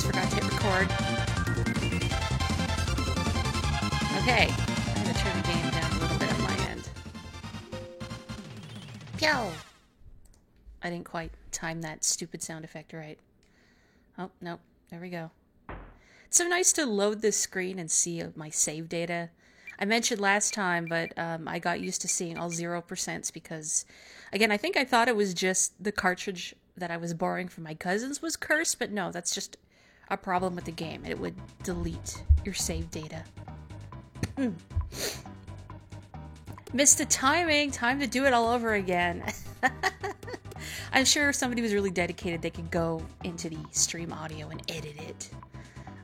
almost forgot to hit record. Okay, I'm gonna turn the game down a little bit on my end. Pew! I didn't quite time that stupid sound effect right. Oh, no, there we go. It's so nice to load this screen and see my save data. I mentioned last time, but I got used to seeing all 0% because, again, I think I thought it was just the cartridge that I was borrowing from my cousins was cursed, but no, that's just a problem with the game. It would delete your save data. Missed the timing. Time to do it all over again. I'm sure if somebody was really dedicated, they could go into the stream audio and edit it.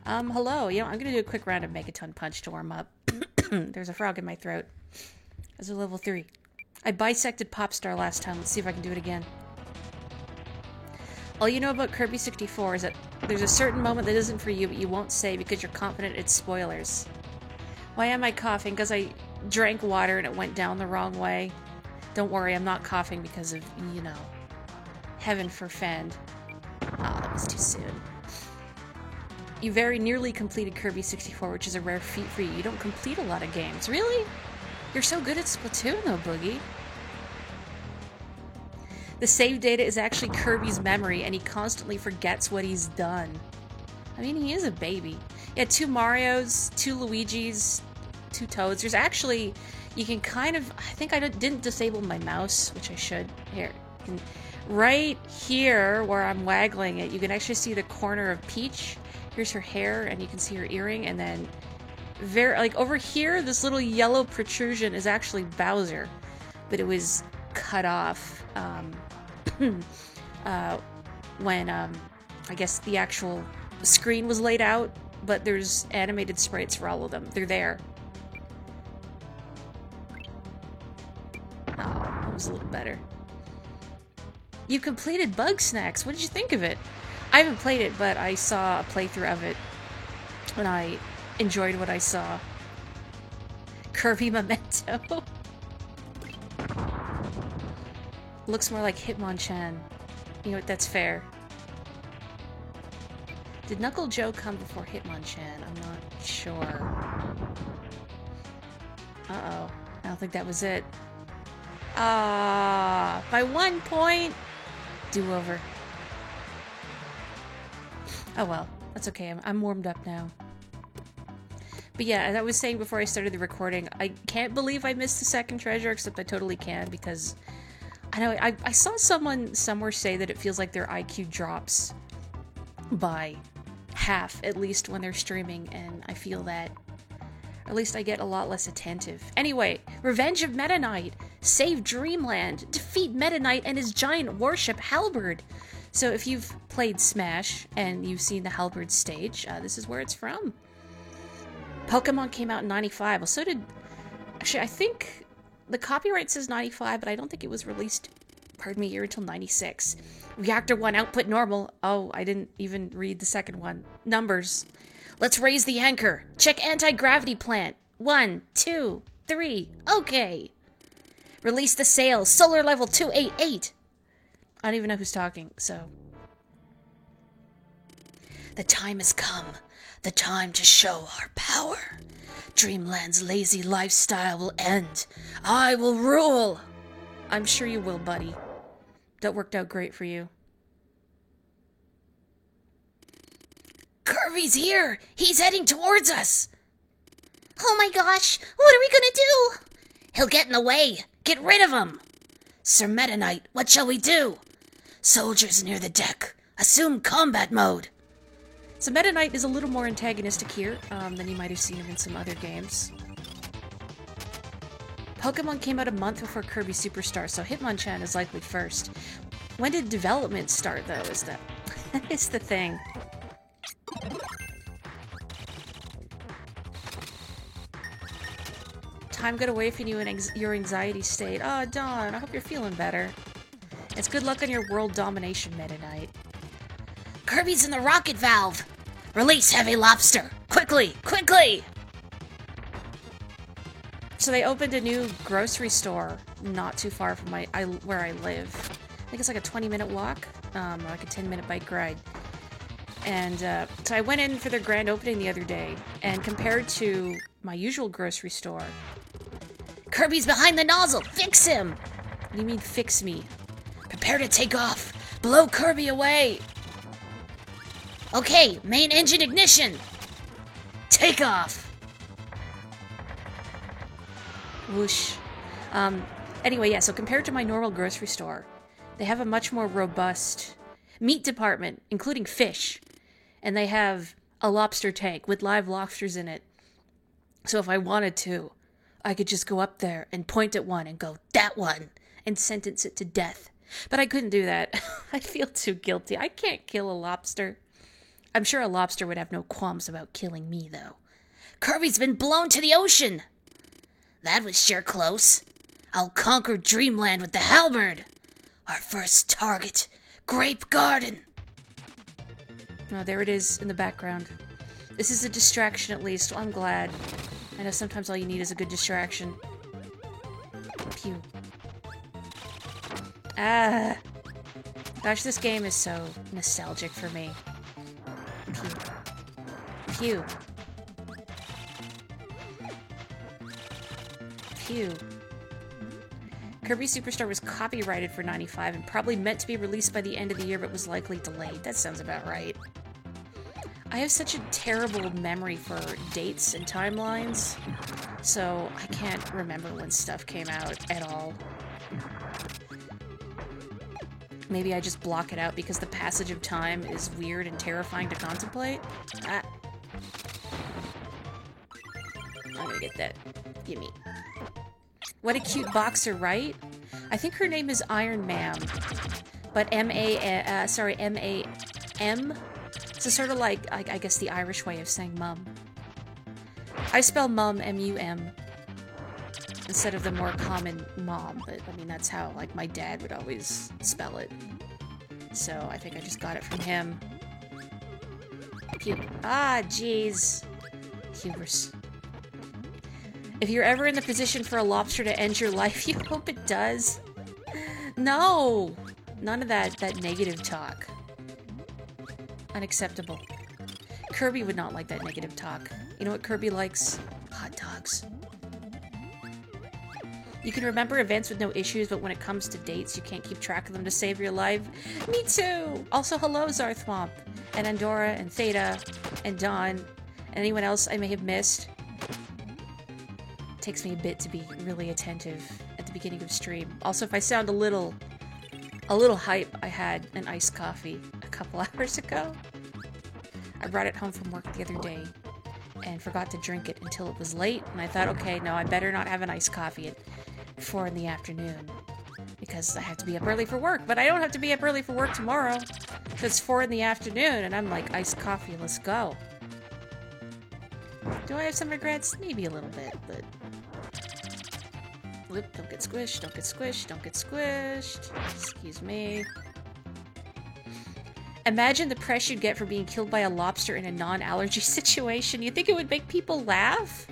Hello. You know, I'm going to do a quick round of Megaton Punch to warm up. There's a frog in my throat. This is level 3. I bisected Popstar last time. Let's see if I can do it again. All you know about Kirby 64 is that there's a certain moment that isn't for you, but you won't say because you're confident it's spoilers. Why am I coughing? Because I drank water and it went down the wrong way. Don't worry, I'm not coughing because of, you know, heaven forfend. Oh, that was too soon. You very nearly completed Kirby 64, which is a rare feat for you. You don't complete a lot of games. Really? You're so good at Splatoon, though, Boogie. The save data is actually Kirby's memory, and he constantly forgets what he's done. I mean, he is a baby. Yeah, 2 Marios, 2 Luigis, 2 Toads. There's actually, you can kind of, I think I didn't disable my mouse, which I should. Here, right here where I'm waggling it, you can actually see the corner of Peach. Here's her hair, and you can see her earring, and then over here, this little yellow protrusion is actually Bowser, but it was cut off when I guess the actual screen was laid out, but there's animated sprites for all of them. They're there. Oh, that was a little better. You completed Bug Snacks. What did you think of it? I haven't played it, but I saw a playthrough of it, and I enjoyed what I saw. Kirby Memento. Looks more like Hitmonchan. You know what, that's fair. Did Knuckle Joe come before Hitmonchan? I'm not sure. Uh-oh. I don't think that was it. Ah, by 1 point. Do-over. Oh well, that's okay. I'm warmed up now. But yeah, as I was saying before I started the recording, I can't believe I missed the second treasure, except I totally can, because I know I saw someone somewhere say that it feels like their IQ drops by half, at least when they're streaming, and I feel that. At least I get a lot less attentive. Anyway, Revenge of Meta Knight, save Dreamland, defeat Meta Knight and his giant warship Halberd. So if you've played Smash and you've seen the Halberd stage, this is where it's from. Pokemon came out in 95. Well, so did... Actually, I think the copyright says 95, but I don't think it was released, pardon me, year until 96. Reactor 1 output normal. Oh, I didn't even read the second one. Numbers. Let's raise the anchor. Check anti-gravity plant. 1, 2, 3. Okay. Release the sails. Solar level 288. I don't even know who's talking, so... The time has come. The time to show our power. Dreamland's lazy lifestyle will end. I will rule. I'm sure you will, buddy. That worked out great for you. Kirby's here! He's heading towards us! Oh my gosh! What are we gonna do? He'll get in the way! Get rid of him! Sir Meta Knight, what shall we do? Soldiers near the deck. Assume combat mode. So Meta Knight is a little more antagonistic here than you might have seen him in some other games. Pokemon came out a month before Kirby Superstar, so Hitmonchan is likely first. When did development start, though, is the thing. Time got away from you in your anxiety state. Oh, Dawn, I hope you're feeling better. It's good luck on your world domination, Meta Knight. Kirby's in the rocket valve! Release Heavy Lobster! Quickly! Quickly! So they opened a new grocery store not too far from where I live. I think it's like a 20-minute walk, or like a 10-minute bike ride. And so I went in for their grand opening the other day, and compared to my usual grocery store, Kirby's behind the nozzle! Fix him! What do you mean, fix me? Prepare to take off! Blow Kirby away! Okay, main engine ignition! Take off! Whoosh. Anyway, yeah, so compared to my normal grocery store, they have a much more robust meat department, including fish. And they have a lobster tank with live lobsters in it. So if I wanted to, I could just go up there and point at one and go, that one, and sentence it to death. But I couldn't do that. I feel too guilty. I can't kill a lobster. I'm sure a lobster would have no qualms about killing me, though. Kirby's been blown to the ocean! That was sure close. I'll conquer Dreamland with the halberd. Our first target, Grape Garden. Oh, there it is in the background. This is a distraction at least. Well, I'm glad. I know sometimes all you need is a good distraction. Pew. Ah. Gosh, this game is so nostalgic for me. Pew. Pew. Pew. Kirby Superstar was copyrighted for '95 and probably meant to be released by the end of the year, but was likely delayed. That sounds about right. I have such a terrible memory for dates and timelines, so I can't remember when stuff came out at all. Maybe I just block it out because the passage of time is weird and terrifying to contemplate? Ah. I'm gonna get that. Gimme. What a cute boxer, right? I think her name is Iron Man, but M-A-M. So sort of like, I guess, the Irish way of saying mum. I spell mum M-U-M instead of the more common mom, but I mean, that's how, like, my dad would always spell it. So I think I just got it from him. Pew. Ah, jeez. Hubris. If you're ever in the position for a lobster to end your life, you hope it does. No! None of that negative talk. Unacceptable. Kirby would not like that negative talk. You know what Kirby likes? Hot dogs. You can remember events with no issues, but when it comes to dates, you can't keep track of them to save your life. Me too! Also, hello, Zarthwomp, and Andorra, and Theta, and Dawn, and anyone else I may have missed. Takes me a bit to be really attentive at the beginning of stream. Also, if I sound a little hype, I had an iced coffee a couple hours ago. I brought it home from work the other day and forgot to drink it until it was late, and I thought, okay, no, I better not have an iced coffee at 4 in the afternoon because I have to be up early for work, but I don't have to be up early for work tomorrow because it's 4 in the afternoon and I'm like, iced coffee, let's go. Do I have some regrets? Maybe a little bit, but... Whoop, don't get squished, don't get squished, don't get squished. Excuse me. Imagine the press you'd get for being killed by a lobster in a non-allergy situation. You think it would make people laugh?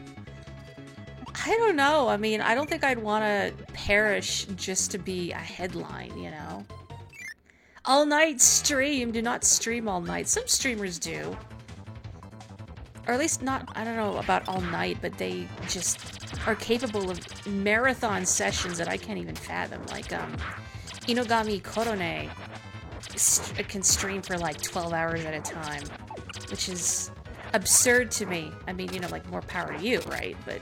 I don't know. I mean, I don't think I'd want to perish just to be a headline, you know? All night stream. Do not stream all night. Some streamers do. Or at least not, I don't know about all night, but they just are capable of marathon sessions that I can't even fathom. Like, Inogami Korone can stream for like 12 hours at a time, which is absurd to me. I mean, you know, like, more power to you, right? But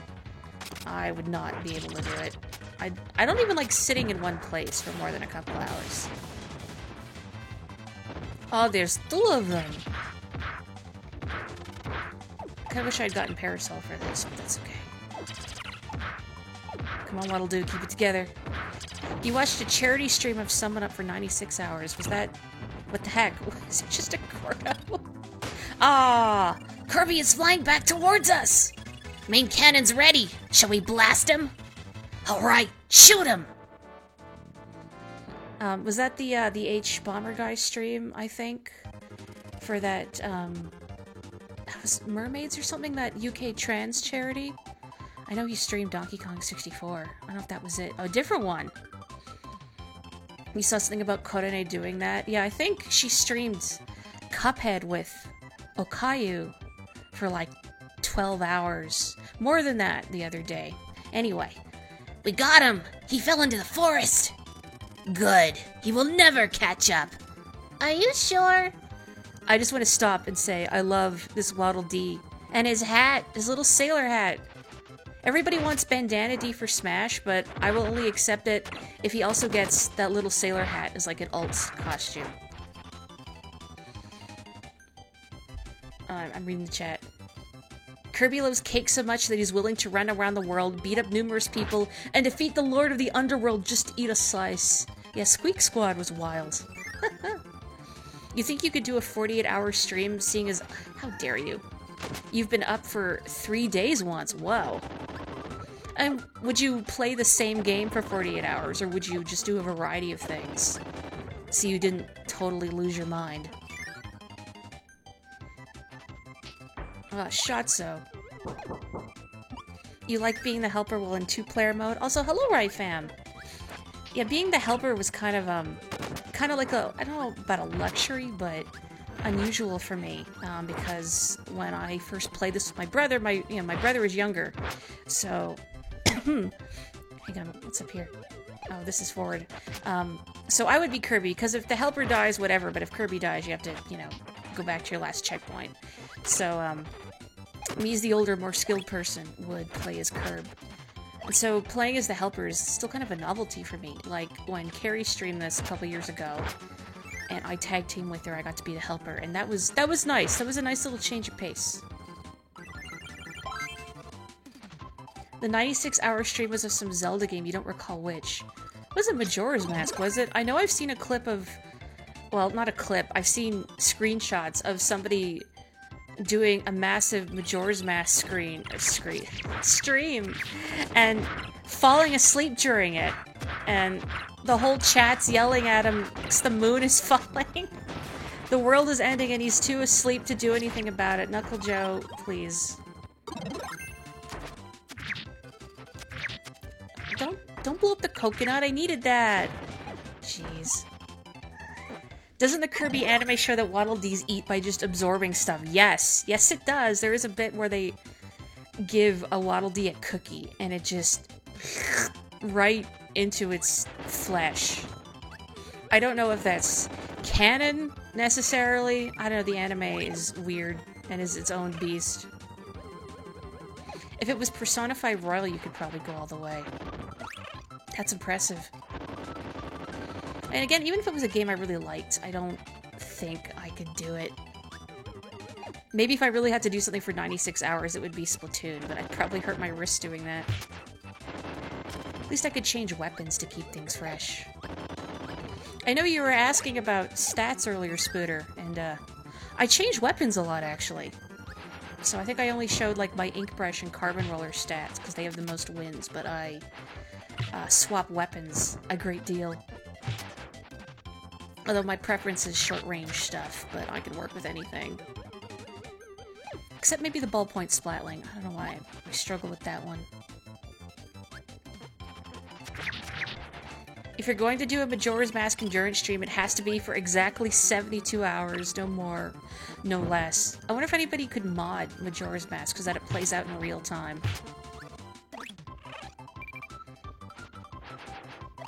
I would not be able to do it. I don't even like sitting in one place for more than a couple hours. Oh, there's 2 of them. I wish I'd gotten Parasol for this, but that's okay. Come on, what'll do? Keep it together. You watched a charity stream of Summon Up for 96 hours. Was that... What the heck? Was it just a Corgo? Ah! Kirby is flying back towards us! Main cannon's ready. Shall we blast him? Alright, shoot him! Was that the H Bomber Guy stream, I think? For that, was Mermaids or something, that UK trans charity? I know he streamed Donkey Kong 64. I don't know if that was it. Oh, a different one. You saw something about Korone doing that? Yeah, I think she streamed Cuphead with Okayu for like 12 hours. More than that the other day. Anyway, we got him! He fell into the forest! Good. He will never catch up. Are you sure? I just want to stop and say I love this Waddle Dee. And his hat, his little sailor hat. Everybody wants Bandana Dee for Smash, but I will only accept it if he also gets that little sailor hat as like an alt costume. I'm reading the chat. Kirby loves cake so much that he's willing to run around the world, beat up numerous people, and defeat the Lord of the Underworld just to eat a slice. Yeah, Squeak Squad was wild. You think you could do a 48-hour stream, seeing as... How dare you? You've been up for 3 days once. Whoa. And would you play the same game for 48 hours, or would you just do a variety of things? So you didn't totally lose your mind. Shotzo. You like being the helper while in 2-player mode? Also, hello, Ryfam! Yeah, being the helper was kind of like a, I don't know about a luxury, but unusual for me, because when I first played this with my brother, my brother was younger, so, hang on, what's up here? Oh, this is forward. So I would be Kirby, because if the helper dies, whatever, but if Kirby dies, you have to, go back to your last checkpoint. So, me as the older, more skilled person would play as Kirb. And so playing as the helper is still kind of a novelty for me. Like, when Carrie streamed this a couple years ago, and I tag team with her, I got to be the helper, and that was nice. That was a nice little change of pace. The 96-hour stream was of some Zelda game, you don't recall which. It wasn't Majora's Mask, was it? I know I've seen a clip of... Well, not a clip. I've seen screenshots of somebody doing a massive Majora's Mask stream, and falling asleep during it. And the whole chat's yelling at him, the moon is falling. The world is ending and he's too asleep to do anything about it. Knuckle Joe, please. Don't blow up the coconut, I needed that. Jeez. Doesn't the Kirby anime show that Waddle Dees eat by just absorbing stuff? Yes. Yes, it does. There is a bit where they give a Waddle Dee a cookie, and it just... right into its flesh. I don't know if that's canon, necessarily. I don't know, the anime is weird, and is its own beast. If it was Persona 5 Royal, you could probably go all the way. That's impressive. And again, even if it was a game I really liked, I don't think I could do it. Maybe if I really had to do something for 96 hours, it would be Splatoon, but I'd probably hurt my wrist doing that. At least I could change weapons to keep things fresh. I know you were asking about stats earlier, Spooter, and I change weapons a lot, actually. So I think I only showed, like, my Ink Brush and Carbon Roller stats, because they have the most wins, but I swap weapons a great deal. Although my preference is short-range stuff, but I can work with anything. Except maybe the ballpoint Splatling. I don't know why I struggle with that one. If you're going to do a Majora's Mask endurance stream, it has to be for exactly 72 hours, no more, no less. I wonder if anybody could mod Majora's Mask, because that it plays out in real time.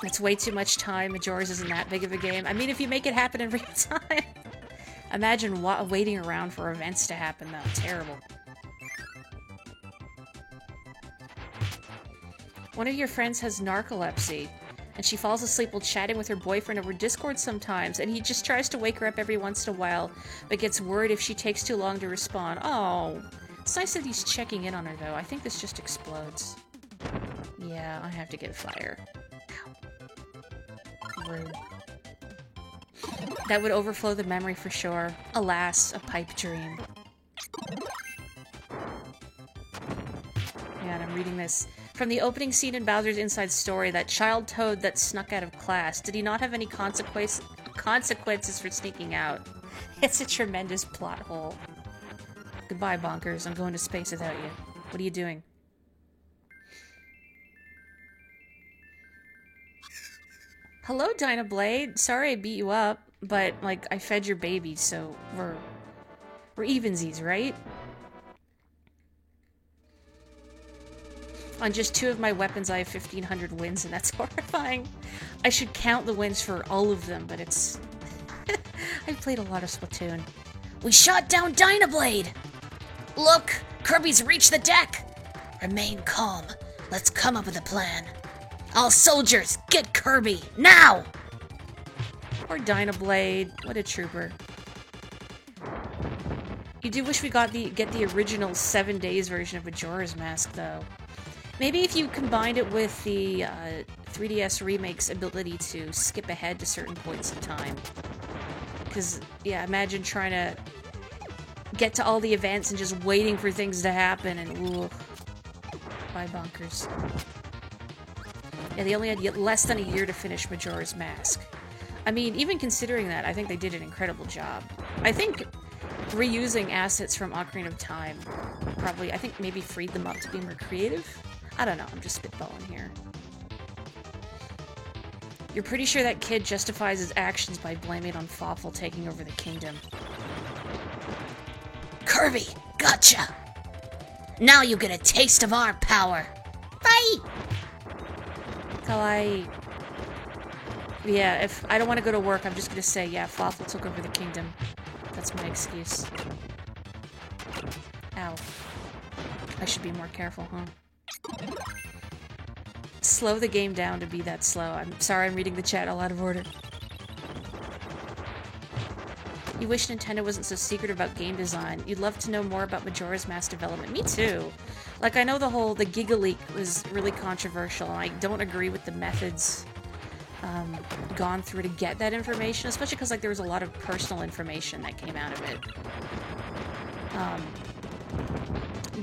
That's way too much time. Majora's isn't that big of a game. I mean, if you make it happen in real time. Imagine waiting around for events to happen, though. Terrible. One of your friends has narcolepsy, and she falls asleep while chatting with her boyfriend over Discord sometimes, and he just tries to wake her up every once in a while, but gets worried if she takes too long to respond. Oh, it's nice that he's checking in on her, though. I think this just explodes. Yeah, I have to get fire. Rude. That would overflow the memory for sure. Alas, a pipe dream. Yeah, and I'm reading this. From the opening scene in Bowser's Inside Story, that child toad that snuck out of class, did he not have any consequences for sneaking out? It's a tremendous plot hole. Goodbye, Bonkers. I'm going to space without you. What are you doing? Hello, Dynablade. Sorry I beat you up. but, like, I fed your baby, so we're evensies, right? On just 2 of my weapons, I have 1,500 wins, and that's horrifying. I should count the wins for all of them, but it's... I've played a lot of Splatoon. We shot down Dynablade! Look! Kirby's reached the deck! Remain calm. Let's come up with a plan. All soldiers, get Kirby, now! Or Dynablade. What a trooper. You do wish we get the original 7 days version of Majora's Mask, though. Maybe if you combined it with the 3DS Remake's ability to skip ahead to certain points in time. Because, yeah, imagine trying to get to all the events and just waiting for things to happen and, ooh, bye bonkers. Yeah, they only had less than a year to finish Majora's Mask. I mean, even considering that, I think they did an incredible job. I think reusing assets from Ocarina of Time probably, I think maybe freed them up to be more creative. I don't know, I'm just spitballing here. You're pretty sure that kid justifies his actions by blaming it on Fawful taking over the kingdom. Kirby, gotcha! Now you get a taste of our power! Bye! Kawaii. Yeah, if I don't want to go to work, I'm just gonna say, yeah, Fawful took over the kingdom. That's my excuse. Ow. I should be more careful, huh? Slow the game down to be that slow. I'm sorry I'm reading the chat all out of order. You wish Nintendo wasn't so secretive about game design. You'd love to know more about Majora's Mask development. Me too. Like, I know the Giga Leak was really controversial, and I don't agree with the methods gone through to get that information, especially because, like, there was a lot of personal information that came out of it.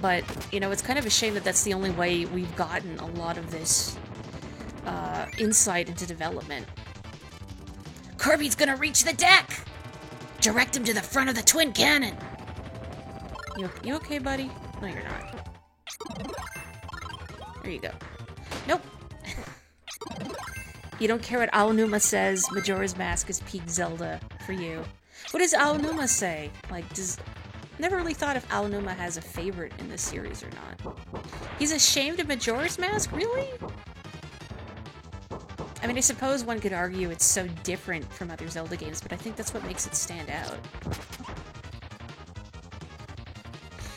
But, you know, it's kind of a shame that that's the only way we've gotten a lot of this insight into development. Kirby's gonna reach the deck! Direct him to the front of the twin cannon! You okay, buddy? No, you're not. There you go. Nope. You don't care what Aonuma says, Majora's Mask is peak Zelda for you. What does Aonuma say? Like, Never really thought if Aonuma has a favorite in this series or not. He's ashamed of Majora's Mask? Really? I mean, I suppose one could argue it's so different from other Zelda games, but I think that's what makes it stand out.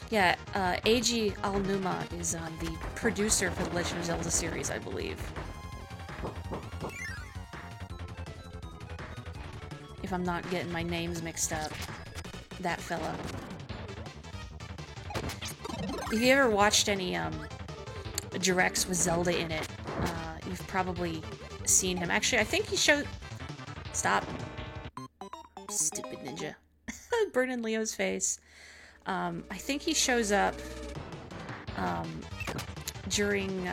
Yeah, Eiji Aonuma is the producer for the Legend of Zelda series, I believe. If I'm not getting my names mixed up. That fella. If you ever watched any directs with Zelda in it, you've probably seen him. Actually, I think he showed... Stop. Stupid ninja. Burn in Leo's face. I think he shows up during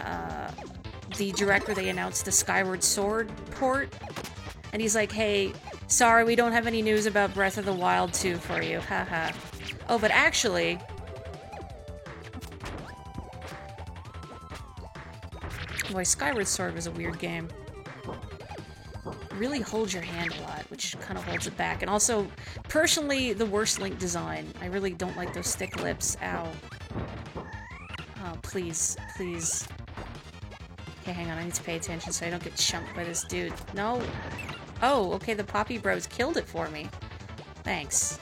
the direct where they announced the Skyward Sword port. And he's like, hey, sorry, we don't have any news about Breath of the Wild 2 for you. Haha. Oh, but actually... Boy, Skyward Sword was a weird game. Really holds your hand a lot, which kind of holds it back. And also, personally, the worst Link design. I really don't like those thick lips. Ow. Oh, please. Please. Okay, hang on. I need to pay attention so I don't get chumped by this dude. No. Oh, okay, the Poppy Bros killed it for me. Thanks.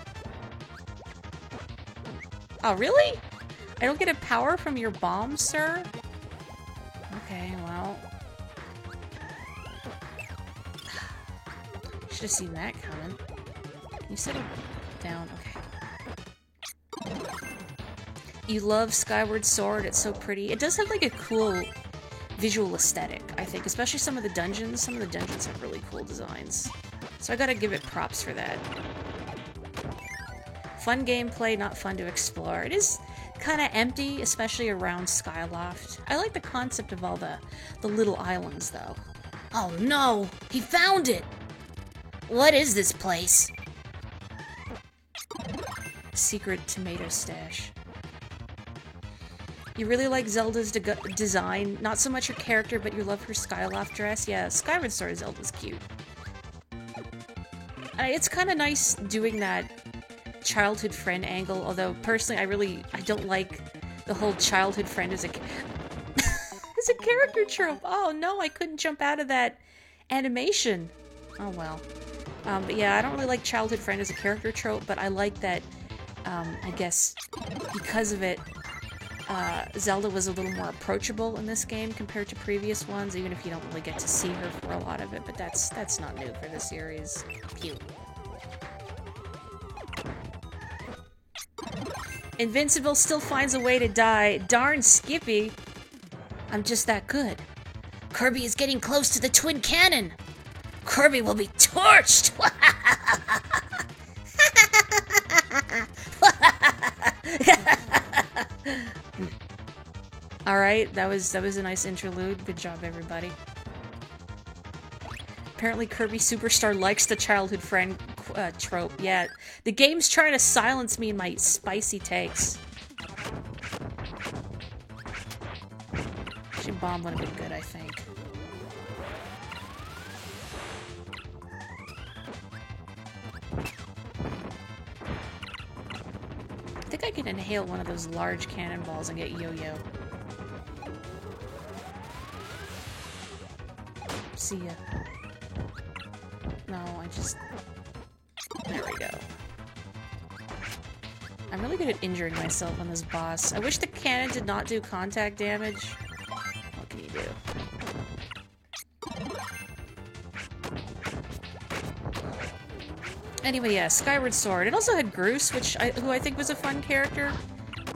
Oh, really? I don't get a power from your bomb, sir? Okay, well... Should have seen that coming. Can you settle down? Okay. You love Skyward Sword, it's so pretty. It does have like a cool visual aesthetic, I think. Especially some of the dungeons. Some of the dungeons have really cool designs. So I gotta give it props for that. Fun gameplay, not fun to explore. It is kind of empty, especially around Skyloft. I like the concept of all the little islands, though. Oh no! He found it! What is this place? Secret tomato stash. You really like Zelda's design? Not so much her character, but you love her Skyloft dress? Yeah, Skyward Sword Zelda's cute. it's kind of nice doing that childhood friend angle, although personally I don't like the whole childhood friend as a as a character trope. Oh no, I couldn't jump out of that animation. Oh well. But yeah, I don't really like childhood friend as a character trope, but I like that, I guess, because of it, Zelda was a little more approachable in this game compared to previous ones, even if you don't really get to see her for a lot of it, but that's not new for the series. Pew. Invincible still finds a way to die. Darn Skippy. I'm just that good. Kirby is getting close to the twin cannon. Kirby will be torched. All right, that was a nice interlude. Good job, everybody. Apparently, Kirby Superstar likes the childhood friend trope. Yeah, the game's trying to silence me in my spicy takes. Actually, bomb would have been good, I think. I think I can inhale one of those large cannonballs and get yo-yo. See ya. No, I just... There we go. I'm really good at injuring myself on this boss. I wish the cannon did not do contact damage. What can you do? Anyway, yeah, Skyward Sword. It also had Groose, who I think was a fun character.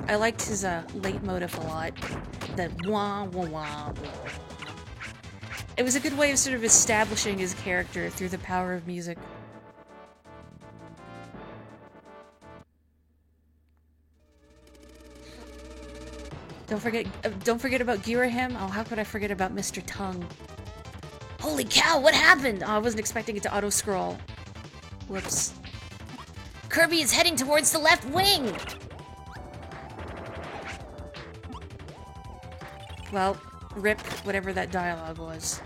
I liked his leitmotif a lot. The wah wah wah. It was a good way of sort of establishing his character through the power of music. Don't forget about Girahim. Oh, how could I forget about Mr. Tongue? Holy cow, what happened? Oh, I wasn't expecting it to auto-scroll. Whoops. Kirby is heading towards the left wing! Well, rip whatever that dialogue was.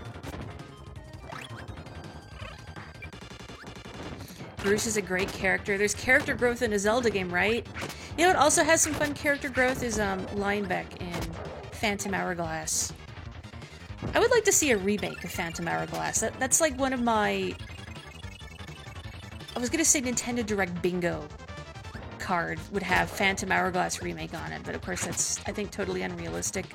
Bruce is a great character. There's character growth in a Zelda game, right? You know what also has some fun character growth is Linebeck in Phantom Hourglass. I would like to see a remake of Phantom Hourglass. That's like one of my... I was gonna say Nintendo Direct Bingo card would have Phantom Hourglass remake on it, but of course that's, I think, totally unrealistic.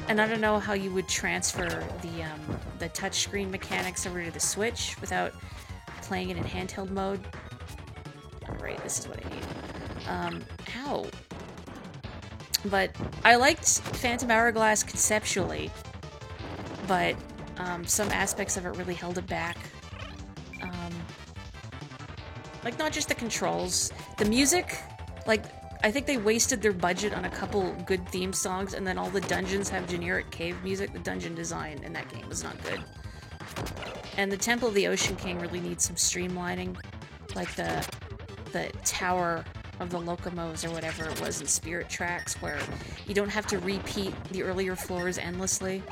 And I don't know how you would transfer the touchscreen mechanics over to the Switch without playing it in handheld mode. Alright, this is what I need. Ow. But I liked Phantom Hourglass conceptually, but some aspects of it really held it back. Like, not just the controls. The music, like, I think they wasted their budget on a couple good theme songs, and then all the dungeons have generic cave music. The dungeon design in that game was not good. And the Temple of the Ocean King really needs some streamlining. Like the Tower of the Locomos, or whatever it was in Spirit Tracks, where you don't have to repeat the earlier floors endlessly.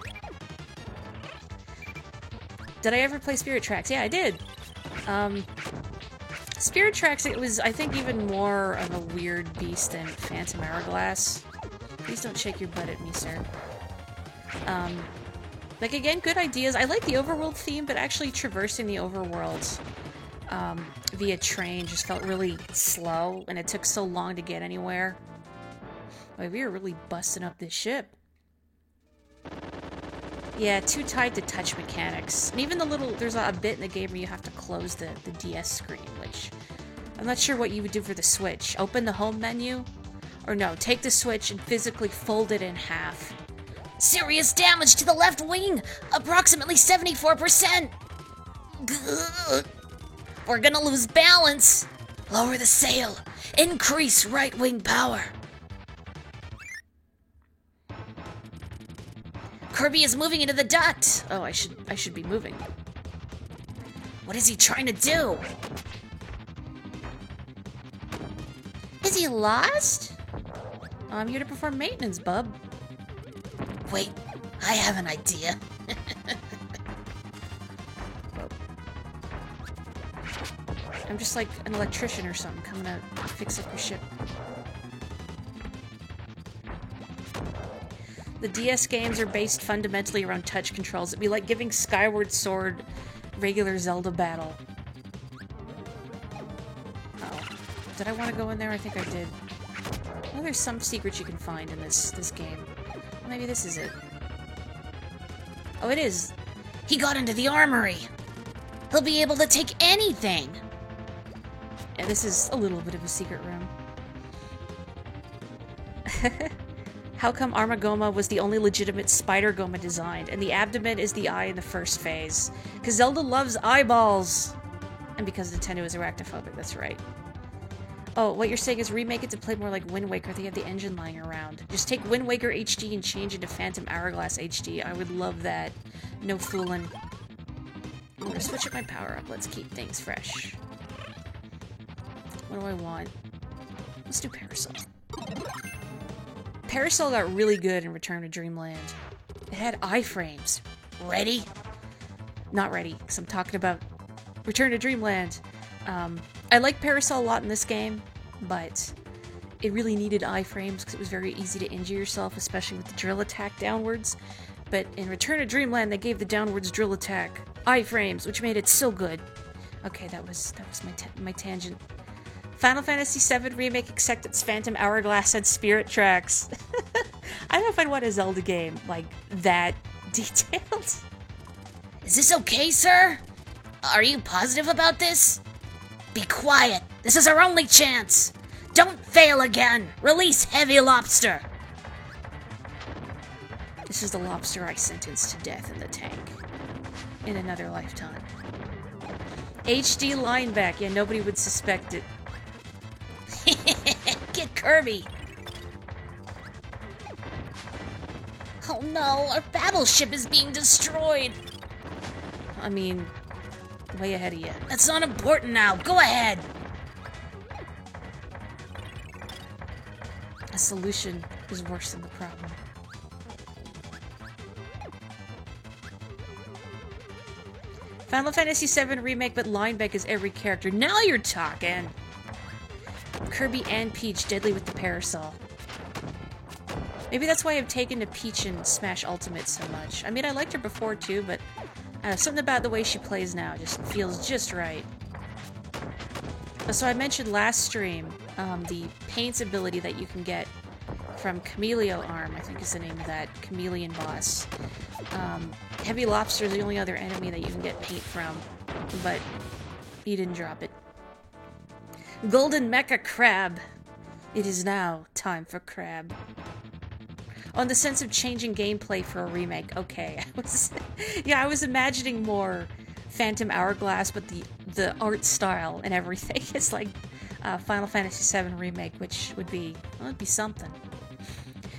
Did I ever play Spirit Tracks? Yeah, I did. Spirit Tracks, it was, I think, even more of a weird beast than Phantom Hourglass. Please don't shake your butt at me, sir. Like, again, good ideas. I like the overworld theme, but actually traversing the overworld via train just felt really slow, and it took so long to get anywhere. Like, we were really busting up this ship. Yeah, too tied to touch mechanics. And even the little, there's a bit in the game where you have to close the DS screen, which I'm not sure what you would do for the Switch. Open the home menu? Or no, take the Switch and physically fold it in half. Serious damage to the left wing! Approximately 74%! Gah. We're gonna lose balance! Lower the sail! Increase right wing power! Kirby is moving into the duct! Oh, I should be moving. What is he trying to do? Is he lost? I'm here to perform maintenance, bub. Wait, I have an idea. I'm just like an electrician or something coming to fix up your ship. The DS games are based fundamentally around touch controls. It'd be like giving Skyward Sword regular Zelda battle. Oh. Did I want to go in there? I think I did. Well, there's some secrets you can find in this game. Well, maybe this is it. Oh, it is. He got into the armory. He'll be able to take anything. Yeah, this is a little bit of a secret room. How come Armagoma was the only legitimate Spider Goma designed, and the abdomen is the eye in the first phase? Because Zelda loves eyeballs! And because Nintendo is arachnophobic, that's right. Oh, what you're saying is remake it to play more like Wind Waker. They have the engine lying around. Just take Wind Waker HD and change it to Phantom Hourglass HD. I would love that. No fooling. I'm gonna switch up my power-up. Let's keep things fresh. What do I want? Let's do Parasol. Parasol got really good in Return to Dreamland. It had iframes. Ready? Not ready, because I'm talking about Return to Dreamland. I like Parasol a lot in this game, but it really needed iframes because it was very easy to injure yourself, especially with the drill attack downwards. But in Return to Dreamland, they gave the downwards drill attack iframes, which made it so good. Okay, that was my tangent. Final Fantasy VII Remake, except its Phantom Hourglass and Spirit Tracks. I don't know if I'd want a Zelda game like that detailed. Is this okay, sir? Are you positive about this? Be quiet. This is our only chance. Don't fail again. Release Heavy Lobster. This is the lobster I sentenced to death in the tank. In another lifetime. HD Lineback. Yeah, nobody would suspect it. Get Kirby. Oh no, our battleship is being destroyed. I mean, way ahead of you. That's not important now. Go ahead. A solution is worse than the problem. Final Fantasy VII Remake, but Lineback is every character. Now you're talking! Kirby and Peach deadly with the Parasol. Maybe that's why I've taken to Peach in Smash Ultimate so much. I mean, I liked her before too, but something about the way she plays now just feels just right. So I mentioned last stream the Paints ability that you can get from Chameleon Arm, I think is the name of that chameleon boss. Heavy Lobster is the only other enemy that you can get paint from, but he didn't drop it. Golden Mecha Crab. It is now time for Crab. On the sense of changing gameplay for a remake. Okay, I was imagining more Phantom Hourglass, but the art style and everything is like Final Fantasy VII Remake, which would be, well, it'd be something.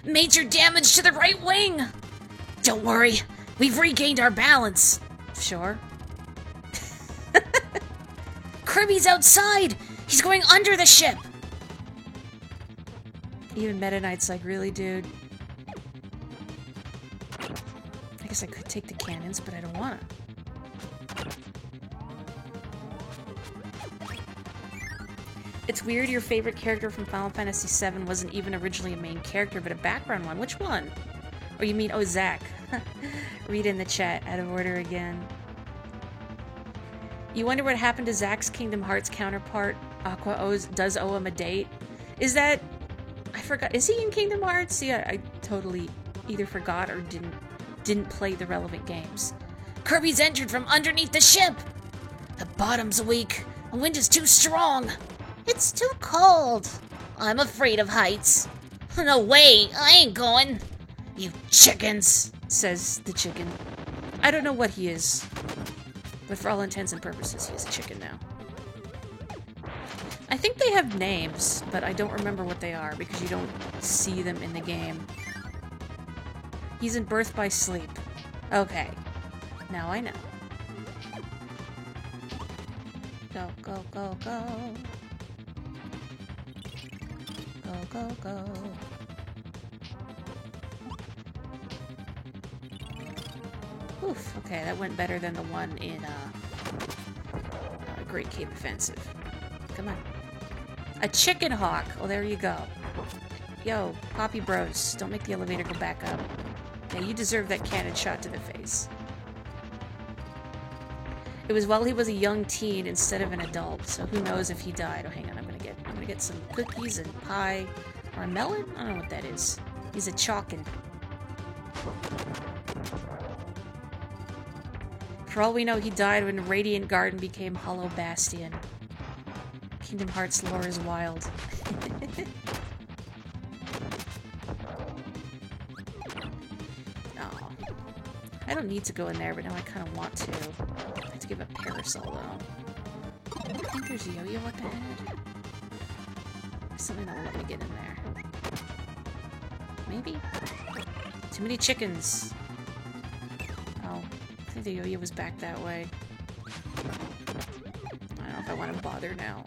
Major damage to the right wing! Don't worry, we've regained our balance. Sure. Kirby's outside! He's going under the ship! Even Meta Knight's like, really, dude? I guess I could take the cannons, but I don't wanna. It's weird your favorite character from Final Fantasy VII wasn't even originally a main character, but a background one. Which one? Or you mean, oh, Zack. Read in the chat, out of order again. You wonder what happened to Zack's Kingdom Hearts counterpart? Aqua does owe him a date. Is that... I forgot. Is he in Kingdom Hearts? Yeah, I totally either forgot or didn't play the relevant games. Kirby's entered from underneath the ship! The bottom's weak. The wind is too strong. It's too cold. I'm afraid of heights. No way, I ain't going. You chickens, says the chicken. I don't know what he is, but for all intents and purposes, he is a chicken now. I think they have names, but I don't remember what they are because you don't see them in the game. He's in Birth by Sleep. Okay, now I know. Go, go, go, go. Go, go, go. Oof, okay, that went better than the one in Great Cape Offensive. A chicken hawk. Well, there you go. Yo, Poppy Bros, don't make the elevator go back up. Yeah, you deserve that cannon shot to the face. It was while he was a young teen instead of an adult, so who knows if he died. Oh, hang on, I'm gonna get some cookies and pie. Or a melon? I don't know what that is. He's a chalkin'. For all we know, he died when Radiant Garden became Hollow Bastion. Kingdom Hearts lore is wild. Oh. I don't need to go in there, but now I kind of want to. I have to give a parasol, though. I think there's a yo-yo up ahead. There's something that will let me get in there. Maybe? Too many chickens. Oh, I think the yo-yo was back that way. I don't know if I want to bother now.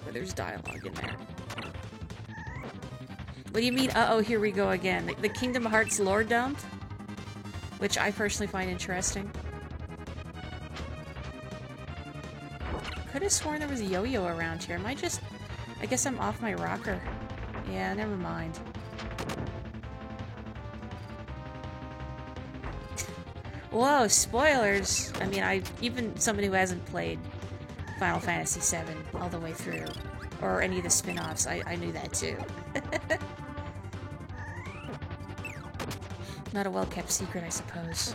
But there's dialogue in there. What do you mean, uh-oh, here we go again? The Kingdom Hearts lore dump? Which I personally find interesting. Could have sworn there was a yo-yo around here. Am I just... I guess I'm off my rocker. Yeah, never mind. Whoa, spoilers! I mean, even somebody who hasn't played Final Fantasy VII all the way through, or any of the spin-offs, I knew that too. Not a well-kept secret, I suppose.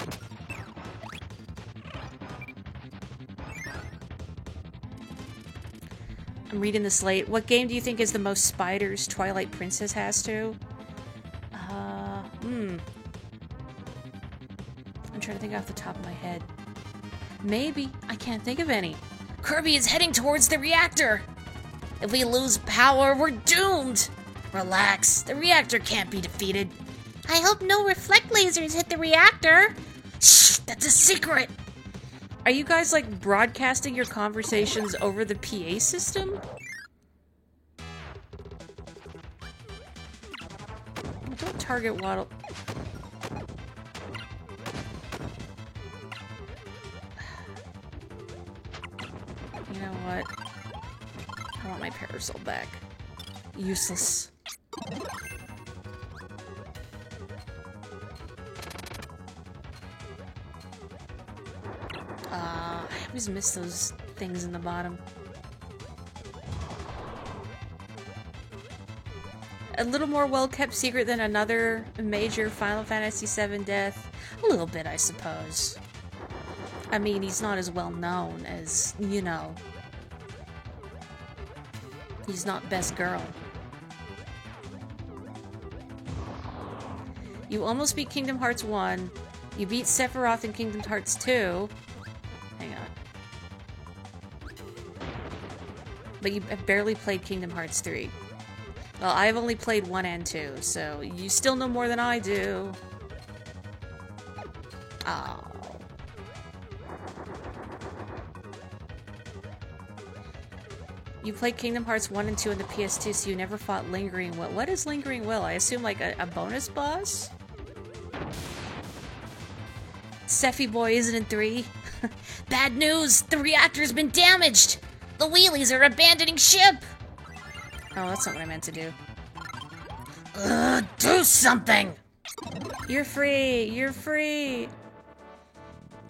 I'm reading this late. What game do you think is the most spiders Twilight Princess has to? I'm trying to think off the top of my head. Maybe. I can't think of any. Kirby is heading towards the reactor. If we lose power, we're doomed. Relax. The reactor can't be defeated. I hope no reflect lasers hit the reactor. Shh, that's a secret. Are you guys, like, broadcasting your conversations over the PA system? Don't target Waddle. You know what? I want my parasol back. Useless. I always miss those things in the bottom. A little more well-kept secret than another major Final Fantasy VII death. A little bit, I suppose. I mean, he's not as well known as, you know. He's not best girl. You almost beat Kingdom Hearts 1. You beat Sephiroth in Kingdom Hearts 2. Hang on. But you have barely played Kingdom Hearts 3. Well, I've only played 1 and 2, so you still know more than I do. Oh. You played Kingdom Hearts 1 and 2 on the PS2, so you never fought Lingering Will. What is Lingering Will? I assume like a bonus boss? Sephi Boy isn't in 3. Bad news! The reactor's been damaged! The wheelies are abandoning ship! Oh, that's not what I meant to do. Do something! You're free! You're free!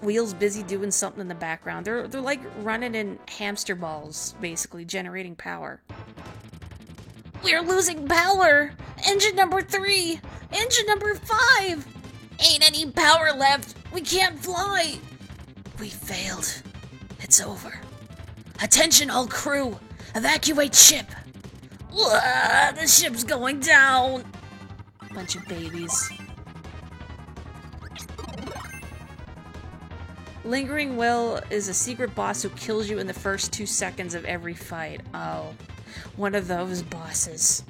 Wheel's busy doing something in the background. They're like running in hamster balls, basically, generating power. We're losing power! Engine number 3! Engine number 5! Ain't any power left! We can't fly! We failed. It's over. Attention all crew! Evacuate ship! The ship's going down! Bunch of babies. Lingering Will is a secret boss who kills you in the first 2 seconds of every fight. Oh, one of those bosses.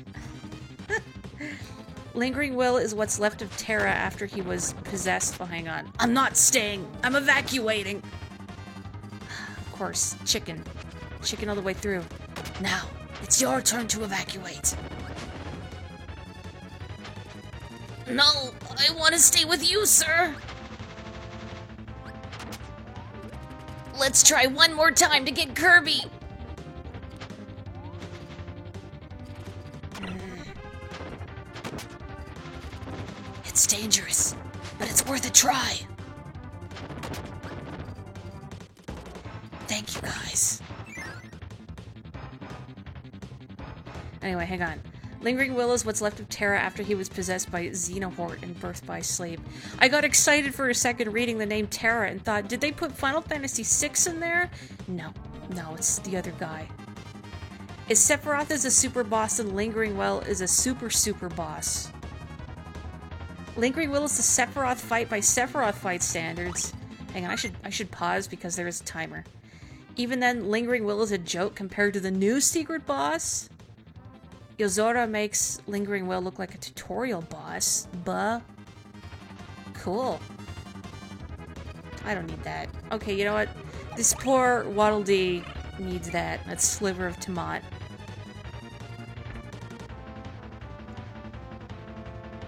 Lingering Will is what's left of Terra after he was possessed. Oh, hang on. I'm not staying. I'm evacuating. Of course, chicken. Chicken all the way through. Now, it's your turn to evacuate. No, I want to stay with you, sir. Let's try one more time to get Kirby. It's dangerous, but it's worth a try. Thank you, guys. Anyway, hang on. Lingering Will is what's left of Terra after he was possessed by Xenohort and birthed by Sleep. I got excited for a second reading the name Terra and thought, did they put Final Fantasy VI in there? No, it's the other guy. Is Sephiroth is a super boss and Lingering Will is a super boss. Lingering Will is the Sephiroth fight by Sephiroth fight standards. Hang on, I should pause because there is a timer. Even then, Lingering Will is a joke compared to the new secret boss. Yozora makes Lingering Will look like a tutorial boss. Buh. Cool. I don't need that. Okay, you know what? This poor Waddle Dee needs that. That sliver of tomat.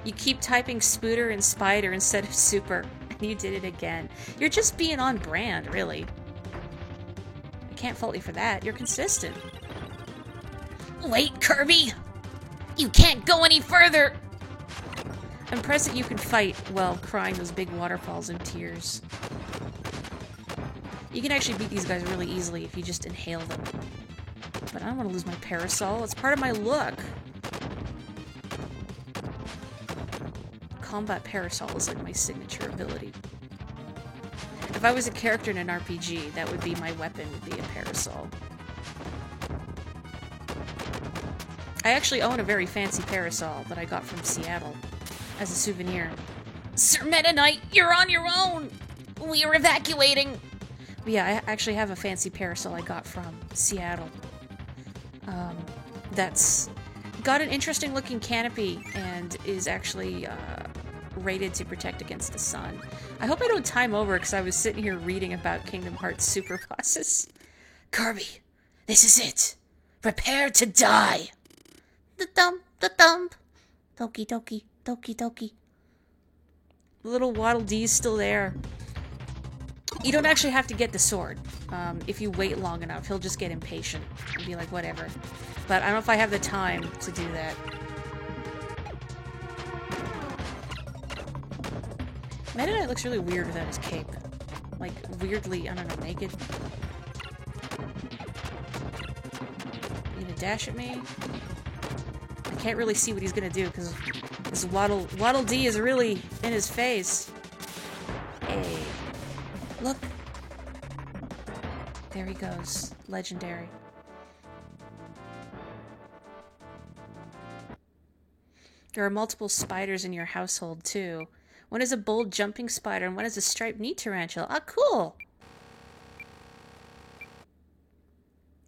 You keep typing Spooter and Spider instead of Super, and you did it again. You're just being on brand, really. I can't fault you for that. You're consistent. Wait, Kirby! You can't go any further! I'm impressed that you can fight while crying those big waterfalls in tears. You can actually beat these guys really easily if you just inhale them. But I don't want to lose my parasol. It's part of my look. Combat parasol is like my signature ability. If I was a character in an RPG, that would be my weapon, would be a parasol. I actually own a very fancy parasol that I got from Seattle as a souvenir. Sir Meta Knight, you're on your own! We are evacuating! But yeah, I actually have a fancy parasol I got from Seattle. That's got an interesting looking canopy and is actually rated to protect against the sun. I hope I don't time over because I was sitting here reading about Kingdom Hearts super bosses. Kirby, this is it. Prepare to die. The thump. Doki doki, doki doki. The little Waddle Dee's still there. You don't actually have to get the sword. If you wait long enough, he'll just get impatient and be like, whatever. But I don't know if I have the time to do that. Meta Knight looks really weird without his cape. Like, weirdly, I don't know, naked. You gonna dash at me? I can't really see what he's gonna do, because this Waddle Dee is really in his face. Hey. Look. There he goes. Legendary. There are multiple spiders in your household, too. One is a bold jumping spider, and one is a striped knee tarantula. Ah, cool!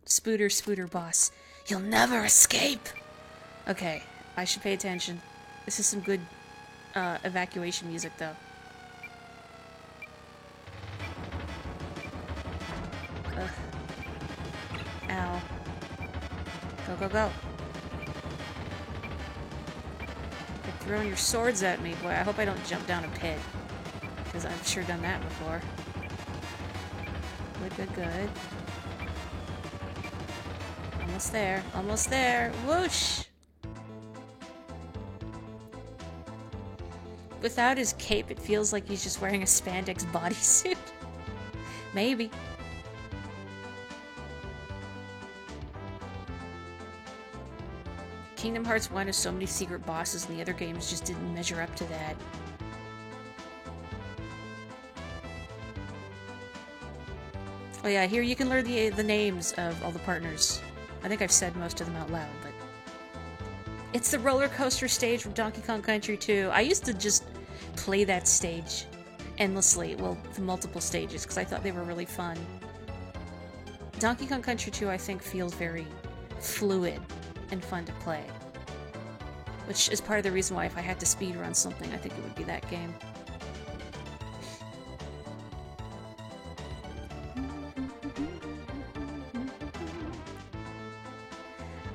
Spooter boss. You'll never escape! Okay, I should pay attention. This is some good evacuation music, though. Ugh. Ow. Go, go, go. You're throwing your swords at me. Boy, I hope I don't jump down a pit. Because I've sure done that before. Good, good, good. Almost there. Almost there. Whoosh! Without his cape, it feels like he's just wearing a spandex bodysuit. Maybe. Kingdom Hearts 1 has so many secret bosses, and the other games just didn't measure up to that. Oh yeah, here you can learn the names of all the partners. I think I've said most of them out loud, but... It's the roller coaster stage from Donkey Kong Country 2. I used to just play that stage endlessly, well, the multiple stages, because I thought they were really fun. Donkey Kong Country 2, I think, feels very fluid and fun to play. Which is part of the reason why if I had to speedrun something, I think it would be that game.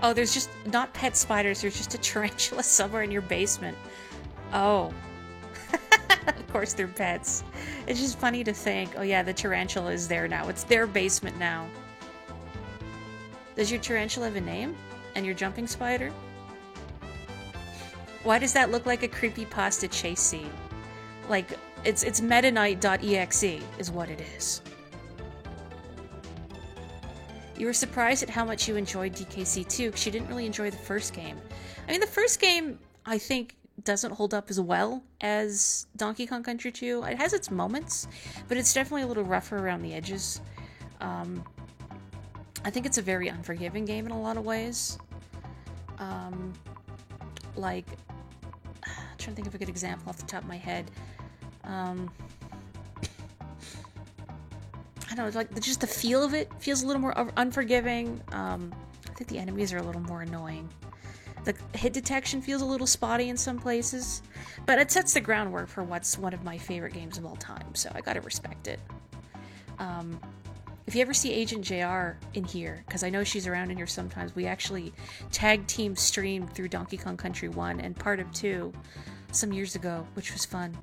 Oh, there's just not pet spiders, there's just a tarantula somewhere in your basement. Oh. Of course they're pets. It's just funny to think, oh yeah, the tarantula is there now. It's their basement now. Does your tarantula have a name? And your jumping spider? Why does that look like a creepypasta chase scene? Like, it's Meta Knight.exe is what it is. You were surprised at how much you enjoyed DKC 2 because you didn't really enjoy the first game. I mean, the first game, I think, doesn't hold up as well as Donkey Kong Country 2. It has its moments, but it's definitely a little rougher around the edges. I think it's a very unforgiving game in a lot of ways. Like, I'm trying to think of a good example off the top of my head. I don't know, like just the feel of it feels a little more unforgiving. I think the enemies are a little more annoying. The hit detection feels a little spotty in some places, but it sets the groundwork for what's one of my favorite games of all time, so I gotta respect it. If you ever see Agent JR in here, because I know she's around in here sometimes, we actually tag team streamed through Donkey Kong Country 1 and part of 2 some years ago, which was fun.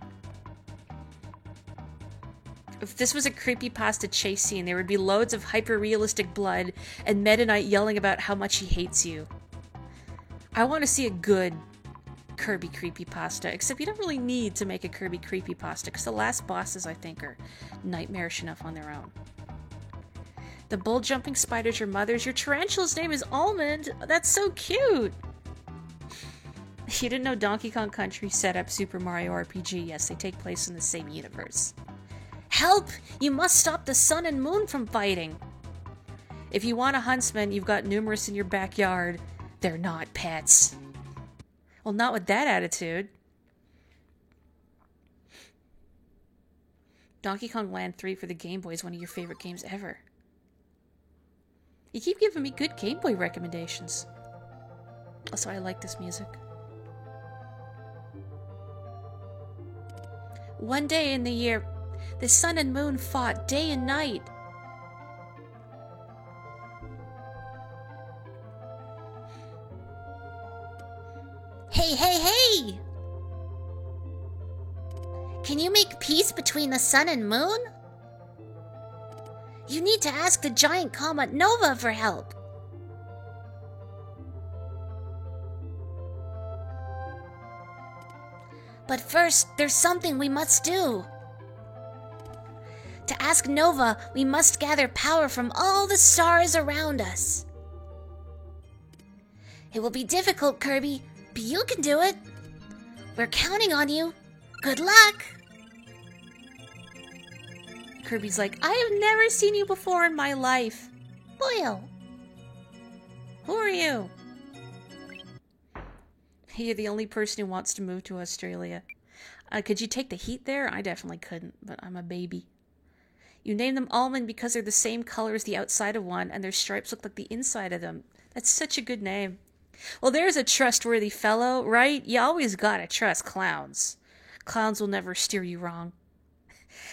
If this was a creepypasta chase scene, there would be loads of hyper-realistic blood and Meta Knight yelling about how much he hates you. I want to see a good Kirby creepypasta, except you don't really need to make a Kirby creepypasta, because the last bosses, I think, are nightmarish enough on their own. The bull-jumping spider's your mother's. Your tarantula's name is Almond. That's so cute. You didn't know Donkey Kong Country set up Super Mario RPG. Yes, they take place in the same universe. Help! You must stop the sun and moon from fighting. If you want a huntsman, you've got numerous in your backyard. They're not pets. Well, not with that attitude. Donkey Kong Land 3 for the Game Boy is one of your favorite games ever. You keep giving me good Game Boy recommendations. Also, I like this music. One day in the year, the sun and moon fought day and night. Hey, hey, hey! Can you make peace between the sun and moon? You need to ask the giant comet Nova for help. But first, there's something we must do. To ask Nova, we must gather power from all the stars around us. It will be difficult, Kirby, but you can do it. We're counting on you. Good luck! Kirby's like, I have never seen you before in my life. Boyle. Who are you? You're the only person who wants to move to Australia. Could you take the heat there? I definitely couldn't, but I'm a baby. You named them Almond because they're the same color as the outside of one, and their stripes look like the inside of them. That's such a good name. Well, there's a trustworthy fellow, right? You always gotta trust clowns. Clowns will never steer you wrong.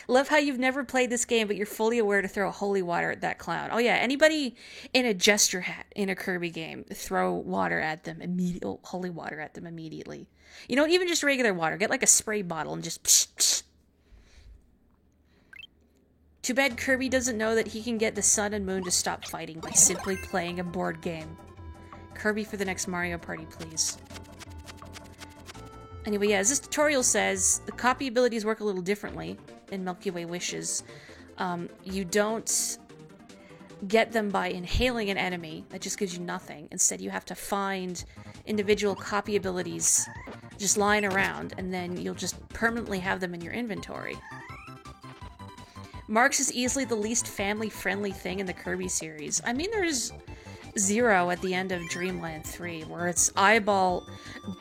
Love how you've never played this game, but you're fully aware to throw holy water at that clown. Oh yeah, anybody in a gesture hat in a Kirby game, throw water at them immediately. Holy water at them immediately. You know, even just regular water. Get like a spray bottle and just psh, psh. Too bad Kirby doesn't know that he can get the sun and moon to stop fighting by simply playing a board game. Kirby for the next Mario Party, please. Anyway, yeah, as this tutorial says, the copy abilities work a little differently in Milky Way Wishes. You don't get them by inhaling an enemy. That just gives you nothing. Instead, you have to find individual copy abilities just lying around, and then you'll just permanently have them in your inventory. Marx is easily the least family-friendly thing in the Kirby series. I mean, there's Zero at the end of Dreamland 3, where its eyeball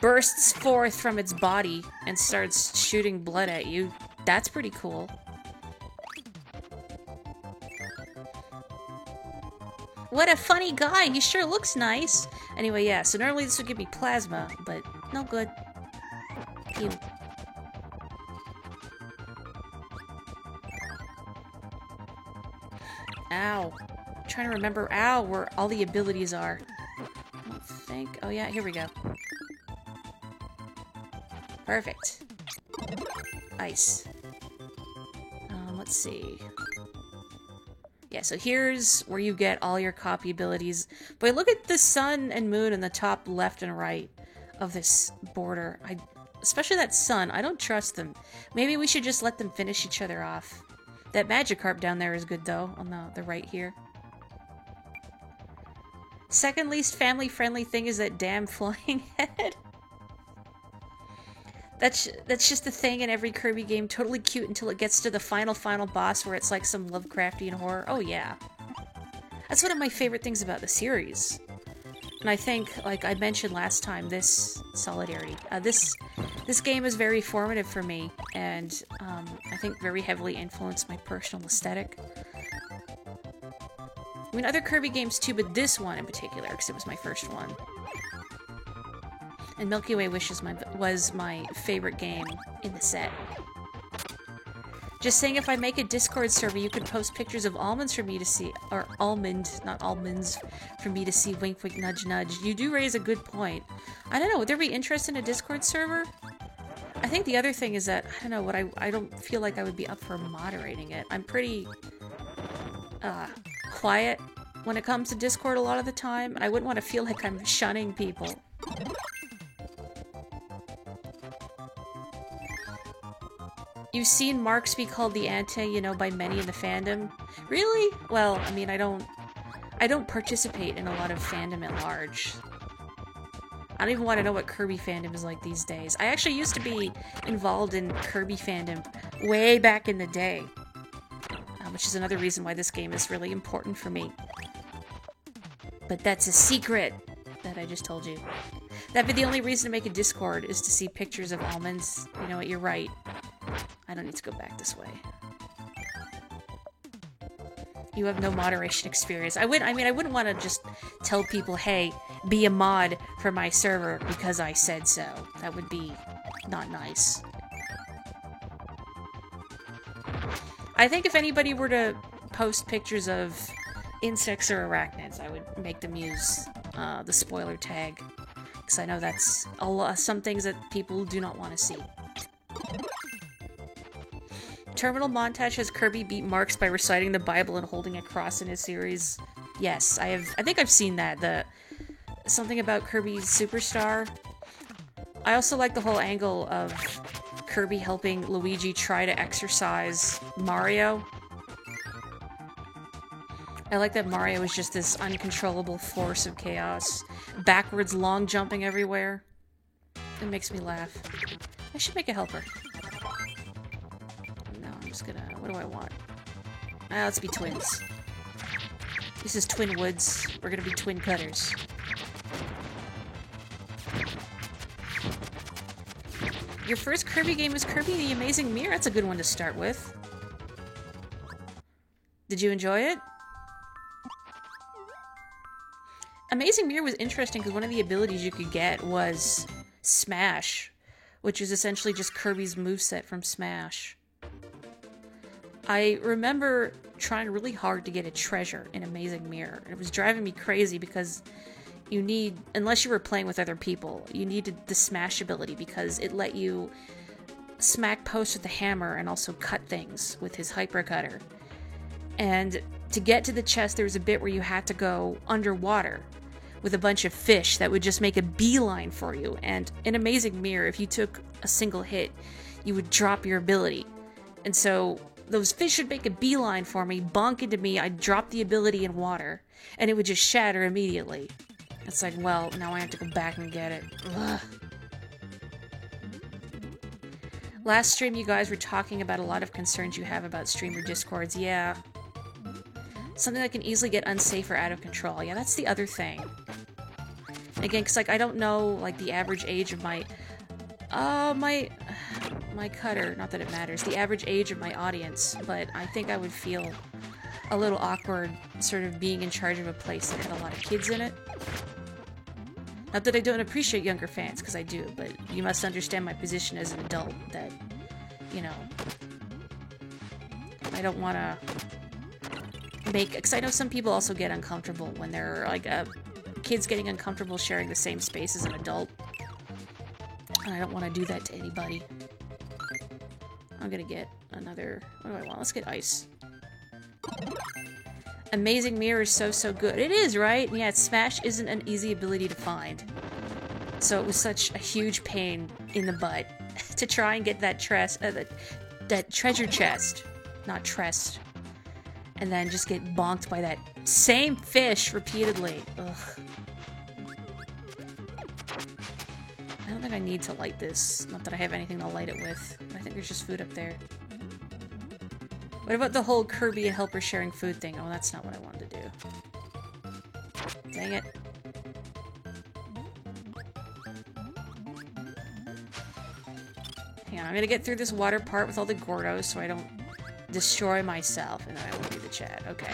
bursts forth from its body and starts shooting blood at you. That's pretty cool. What a funny guy! He sure looks nice! Anyway, yeah, so normally this would give me plasma, but no good. Ew. Ow. I'm trying to remember, where all the abilities are. I don't think... Oh yeah, here we go. Perfect. Ice. Let's see. Yeah, so here's where you get all your copy abilities. But look at the sun and moon in the top left and right of this border. Especially that sun. I don't trust them. Maybe we should just let them finish each other off. That Magikarp down there is good, though, on the right here. Second least family-friendly thing is that damn flying head. That's just the thing in every Kirby game. Totally cute until it gets to the final boss where it's like some Lovecraftian horror. Oh, yeah. That's one of my favorite things about the series. And I think, like I mentioned last time, this Solidarity, this game is very formative for me, and I think very heavily influenced my personal aesthetic. I mean, other Kirby games too, but this one in particular, because it was my first one. And Milky Way Wishes was my favorite game in the set. Just saying, if I make a Discord server, you could post pictures of almonds for me to see. Or almond, not almonds, for me to see. Wink, wink, nudge, nudge. You do raise a good point. I don't know, would there be interest in a Discord server? I think the other thing is that, I don't know, I don't feel like I would be up for moderating it. I'm pretty, quiet when it comes to Discord a lot of the time. I wouldn't want to feel like I'm shunning people. You've seen Marks be called the Ante, you know, by many in the fandom. Really? Well, I mean, I don't participate in a lot of fandom at large. I don't even want to know what Kirby fandom is like these days. I actually used to be involved in Kirby fandom way back in the day. Which is another reason why this game is really important for me. But that's a secret that I just told you. That'd be the only reason to make a Discord, is to see pictures of almonds. You know what, you're right. I don't need to go back this way. You have no moderation experience. I wouldn't want to just tell people, hey, be a mod for my server because I said so. That would be not nice. I think if anybody were to post pictures of insects or arachnids, I would make them use the spoiler tag. Because I know that's some things that people do not want to see. Terminal montage has Kirby beat Marks by reciting the Bible and holding a cross in his series. Yes, I think I've seen that. Something about Kirby Superstar. I also like the whole angle of Kirby helping Luigi try to exorcise Mario. I like that Mario is just this uncontrollable force of chaos. Backwards long jumping everywhere. It makes me laugh. I should make a helper. No, I'm just gonna... What do I want? Let's be twins. This is Twin Woods. We're gonna be twin cutters. Your first Kirby game was Kirby the Amazing Mirror? That's a good one to start with. Did you enjoy it? Amazing Mirror was interesting because one of the abilities you could get was Smash, which is essentially just Kirby's moveset from Smash. I remember trying really hard to get a treasure in Amazing Mirror. It was driving me crazy because you need, unless you were playing with other people, you needed the Smash ability because it let you smack posts with the hammer and also cut things with his Hyper Cutter. And to get to the chest, there was a bit where you had to go underwater with a bunch of fish that would just make a beeline for you. And in Amazing Mirror, if you took a single hit, you would drop your ability. And so those fish would make a beeline for me, bonk into me, I'd drop the ability in water, and it would just shatter immediately. It's like, well, now I have to go back and get it. Ugh. Last stream, you guys were talking about a lot of concerns you have about streamer discords. Yeah. Something that can easily get unsafe or out of control. Yeah, that's the other thing. Again, because, like, I don't know, like, the average age of my cutter. Not that it matters. The average age of my audience. But I think I would feel a little awkward sort of being in charge of a place that had a lot of kids in it. Not that I don't appreciate younger fans, because I do, but you must understand my position as an adult, that, you know, I don't want to make... Because I know some people also get uncomfortable when they're, like, kids getting uncomfortable sharing the same space as an adult. And I don't want to do that to anybody. I'm gonna get another... What do I want? Let's get ice. Amazing Mirror is so good. It is, right? Yeah, Smash isn't an easy ability to find. So it was such a huge pain in the butt to try and get that that treasure chest, not trest, and then just get bonked by that same fish repeatedly. Ugh. I don't think I need to light this. Not that I have anything to light it with. I think there's just food up there. What about the whole Kirby and Helper sharing food thing? Oh, that's not what I wanted to do. Dang it. Hang on, I'm gonna get through this water part with all the Gordos so I don't destroy myself, and then I will do the chat. Okay.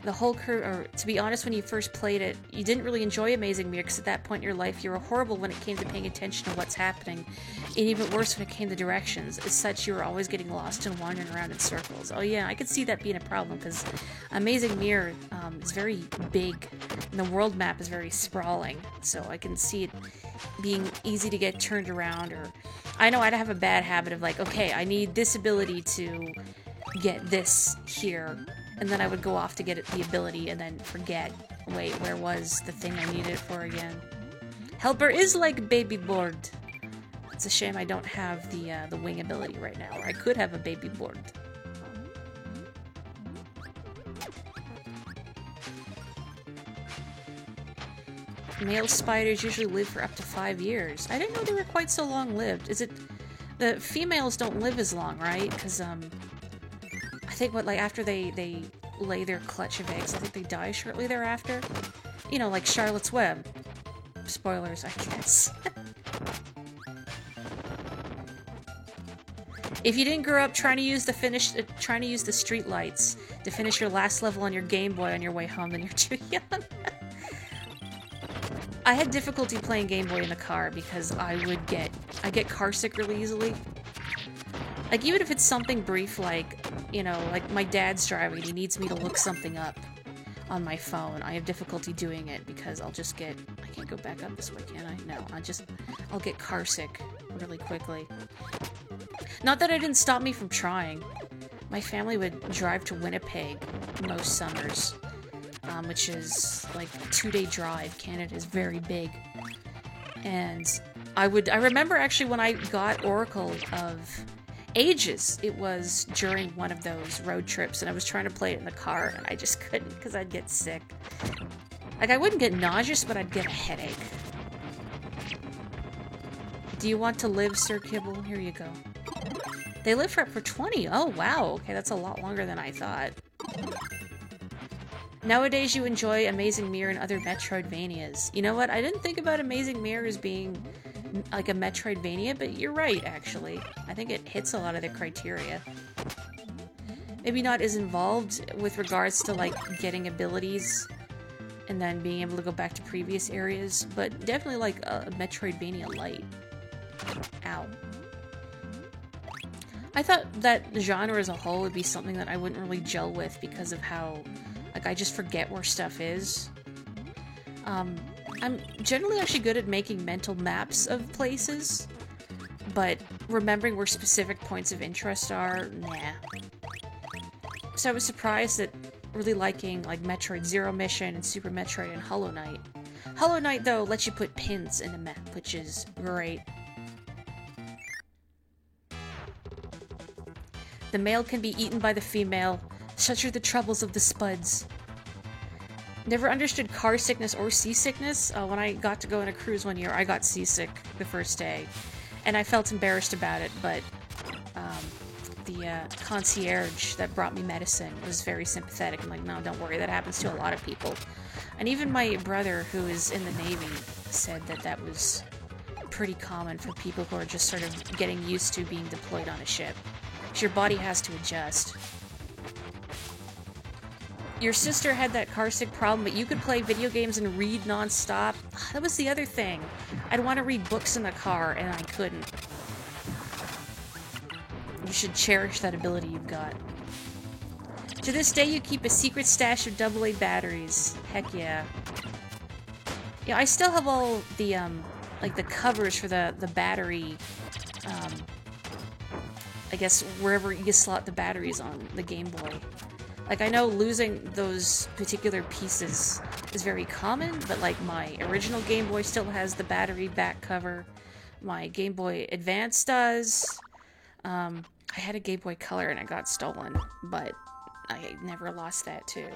The whole to be honest, when you first played it, you didn't really enjoy Amazing Mirror because at that point in your life, you were horrible when it came to paying attention to what's happening, and even worse when it came to directions. As such, you were always getting lost and wandering around in circles. Oh yeah, I could see that being a problem because Amazing Mirror is very big, and the world map is very sprawling, so I can see it being easy to get turned around. Or I know I'd have a bad habit of like, okay, I need this ability to get this here. And then I would go off to get the ability and then forget, wait, where was the thing I needed it for again? Helper is like baby board. It's a shame I don't have the wing ability right now, or I could have a baby board. Male spiders usually live for up to 5 years. I didn't know they were quite so long-lived. Is it... The females don't live as long, right? Because, I think what, like, after they lay their clutch of eggs, I think they die shortly thereafter. You know, like Charlotte's Web. Spoilers, I guess. If you didn't grow up trying to use the street lights to finish your last level on your Game Boy on your way home, then you're too young. I had difficulty playing Game Boy in the car because I get carsick really easily. Like, even if it's something brief, like, you know, like my dad's driving, he needs me to look something up on my phone. I have difficulty doing it because I'll just get... I can't go back up this way, can I? No, I'll get carsick really quickly. Not that it didn't stop me from trying. My family would drive to Winnipeg most summers, which is like a 2-day drive. Canada is very big. And I remember actually when I got Oracle of Ages, it was during one of those road trips, and I was trying to play it in the car, and I just couldn't because I'd get sick. Like, I wouldn't get nauseous, but I'd get a headache. Do you want to live, Sir Kibble? Here you go. They live for 20. Oh, wow. Okay, that's a lot longer than I thought. Nowadays, you enjoy Amazing Mirror and other Metroidvanias. You know what? I didn't think about Amazing Mirror as being like a Metroidvania, but you're right, actually. I think it hits a lot of the criteria. Maybe not as involved with regards to, like, getting abilities and then being able to go back to previous areas, but definitely like a Metroidvania light. Ow. I thought that the genre as a whole would be something that I wouldn't really gel with because of how, like, I just forget where stuff is. I'm generally actually good at making mental maps of places, but remembering where specific points of interest are, nah. So I was surprised at really liking, like, Metroid Zero Mission and Super Metroid and Hollow Knight. Hollow Knight, though, lets you put pins in a map, which is great. The male can be eaten by the female. Such are the troubles of the spuds. Never understood car sickness or seasickness. When I got to go on a cruise one year, I got seasick the first day. And I felt embarrassed about it, but the concierge that brought me medicine was very sympathetic. I'm like, no, don't worry, that happens to a lot of people. And even my brother, who is in the Navy, said that that was pretty common for people who are just sort of getting used to being deployed on a ship. Because your body has to adjust. Your sister had that carsick problem, but you could play video games and read non-stop. That was the other thing. I'd want to read books in the car, and I couldn't. You should cherish that ability you've got. To this day, you keep a secret stash of AA batteries. Heck yeah. Yeah, I still have all the, like, the covers for the battery, I guess wherever you slot the batteries on the Game Boy. Like, I know losing those particular pieces is very common, but like my original Game Boy still has the battery back cover. My Game Boy Advance does. I had a Game Boy Color and it got stolen, but I never lost that too.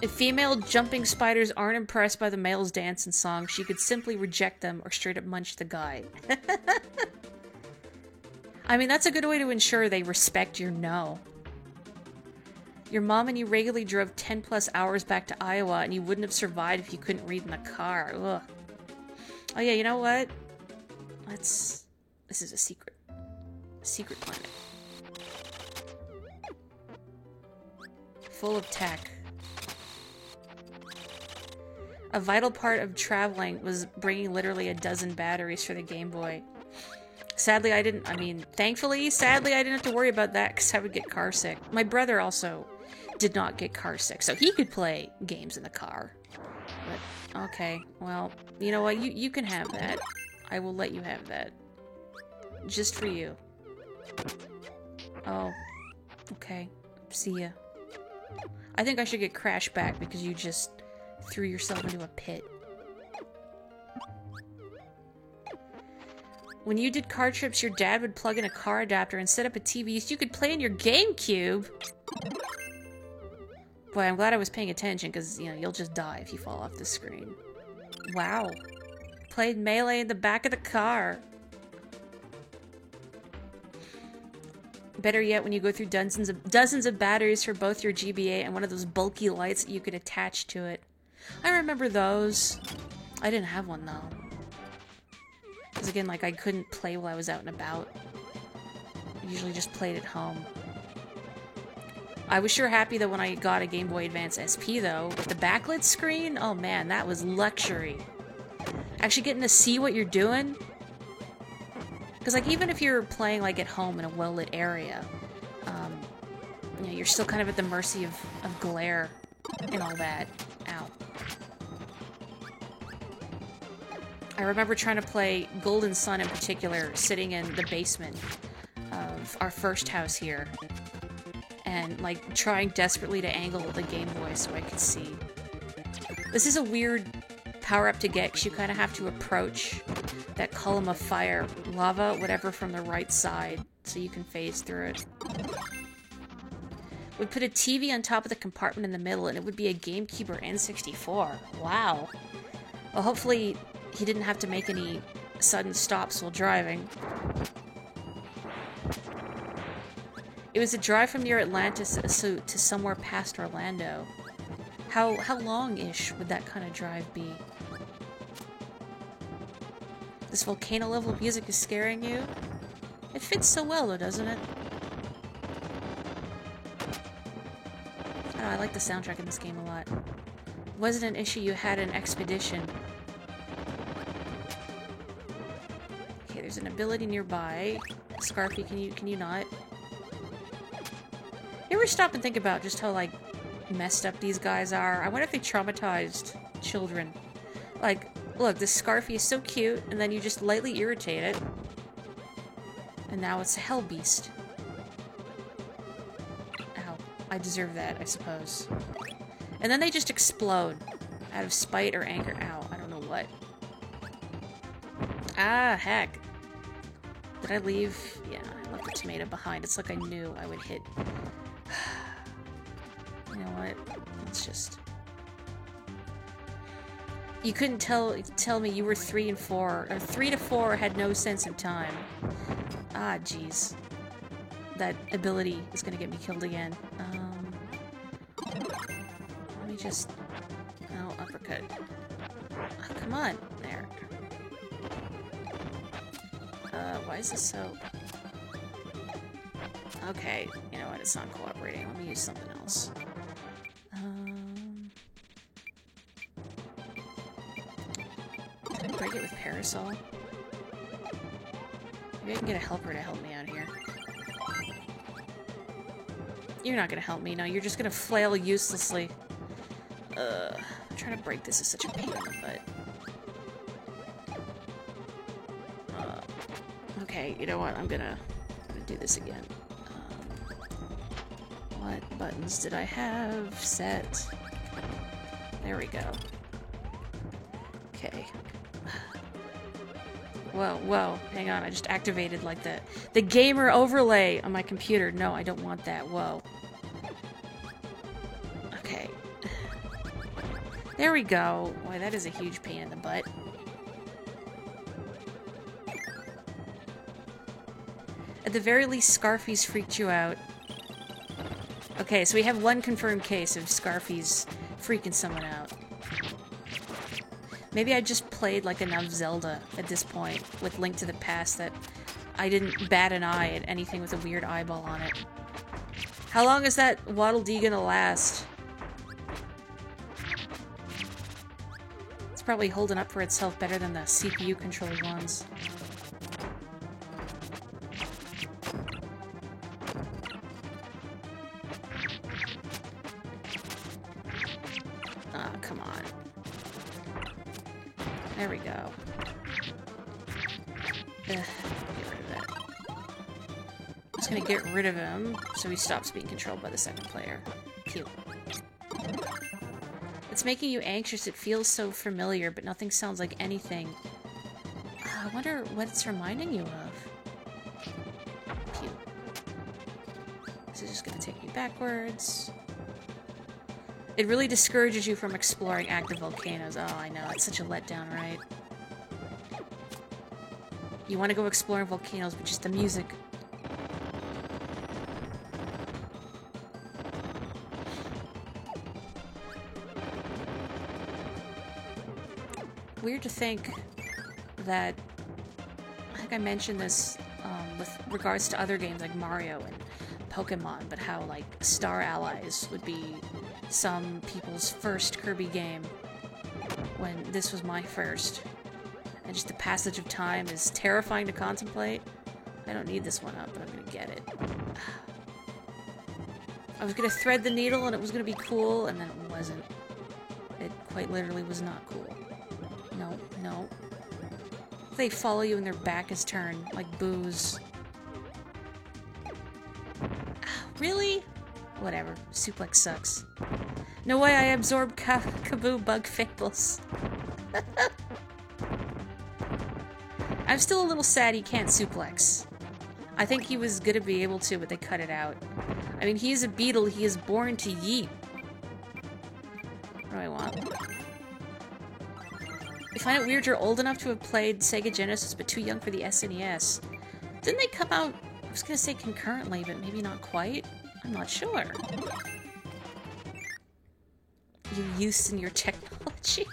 If female jumping spiders aren't impressed by the male's dance and song, she could simply reject them or straight up munch the guy. I mean, that's a good way to ensure they respect your no. Your mom and you regularly drove 10 plus hours back to Iowa and you wouldn't have survived if you couldn't read in the car. Ugh. Oh yeah, you know what? This is a secret. Secret planet. Full of tech. A vital part of traveling was bringing literally a dozen batteries for the Game Boy. Sadly, thankfully, I didn't have to worry about that because I would get car sick. My brother also did not get car sick, so he could play games in the car. But, okay, well, you know what? You can have that. I will let you have that. Just for you. Oh, okay. See ya. I think I should get Crash back because you just threw yourself into a pit. When you did car trips, your dad would plug in a car adapter and set up a TV so you could play in your GameCube. Boy, I'm glad I was paying attention because, you know, you'll just die if you fall off the screen. Wow. Played Melee in the back of the car. Better yet, when you go through dozens of batteries for both your GBA and one of those bulky lights that you could attach to it. I remember those. I didn't have one, though. Because again, like, I couldn't play while I was out and about. I usually just played at home. I was sure happy that when I got a Game Boy Advance SP, though, with the backlit screen, oh man, that was luxury. Actually getting to see what you're doing. Because, like, even if you're playing, like, at home in a well-lit area, you know, you're still kind of at the mercy of glare and all that. Ow. I remember trying to play Golden Sun in particular, sitting in the basement of our first house here. And, like, trying desperately to angle the Game Boy so I could see. This is a weird power-up to get, because you kind of have to approach that column of fire, lava, whatever, from the right side, so you can phase through it. We'd put a TV on top of the compartment in the middle, and it would be a GameCube or N64. Wow. Well, hopefully he didn't have to make any sudden stops while driving. It was a drive from near Atlantis to somewhere past Orlando. How long-ish would that kind of drive be? This volcano-level music is scaring you? It fits so well, though, doesn't it? I don't know, I like the soundtrack in this game a lot. Wasn't an issue you had in Expedition. Okay, there's an ability nearby. Scarfy, can you not? You ever stop and think about just how, like, messed up these guys are? I wonder if they traumatized children. Like, look, this Scarfy is so cute, and then you just lightly irritate it. And now it's a hell beast. Ow. I deserve that, I suppose. And then they just explode. Out of spite or anger. Ow, I don't know what. Ah, heck. Did I leave? Yeah, I left the tomato behind. It's like I knew I would hit. You know what? Let's just... You couldn't tell me you were 3 and 4, or 3 to 4 had no sense of time. Ah, jeez. That ability is gonna get me killed again. Let me just... Oh, uppercut. Oh, come on. There. Why is this so... Okay, you know what? It's not cooperating. Let me use something else. Can I break it with Parasol? Maybe I can get a helper to help me out here. You're not gonna help me, no. You're just gonna flail uselessly. Trying to break this is such a pain in the butt. Okay, you know what? I'm gonna do this again. buttons did I have set? There we go. Okay. Whoa, whoa, hang on, I just activated like the gamer overlay on my computer. No, I don't want that, whoa. Okay. There we go. Boy, that is a huge pain in the butt. At the very least, Scarfy's freaked you out. Okay, so we have one confirmed case of Scarfy's freaking someone out. Maybe I just played like enough Zelda at this point with Link to the Past that I didn't bat an eye at anything with a weird eyeball on it. How long is that Waddle Dee gonna last? It's probably holding up for itself better than the CPU-controlled ones. Ah, come on. There we go. Get rid of that. I'm just gonna get rid of him so he stops being controlled by the second player. Cute. It's making you anxious. It feels so familiar, but nothing sounds like anything. I wonder what it's reminding you of. Cute. This is just gonna take me backwards. It really discourages you from exploring active volcanoes. Oh, I know. It's such a letdown, right? You want to go exploring volcanoes, but just the music. Weird to think that... I think I mentioned this with regards to other games like Mario and Pokemon, but how, like, Star Allies would be some people's first Kirby game when this was my first. And just the passage of time is terrifying to contemplate. I don't need this one up, but I'm gonna get it. I was gonna thread the needle and it was gonna be cool, and then it wasn't. It quite literally was not cool. No, no. They follow you and their back is turned, like booze. Really? Whatever. Suplex sucks. No way I absorb Kaboo Bug Fables. I'm still a little sad he can't suplex. I think he was gonna be able to, but they cut it out. I mean, he is a beetle. He is born to yeet. What do I want? I find it weird you're old enough to have played Sega Genesis, but too young for the SNES. Didn't they come out, I was gonna say concurrently, but maybe not quite? I'm not sure. You use in your technology.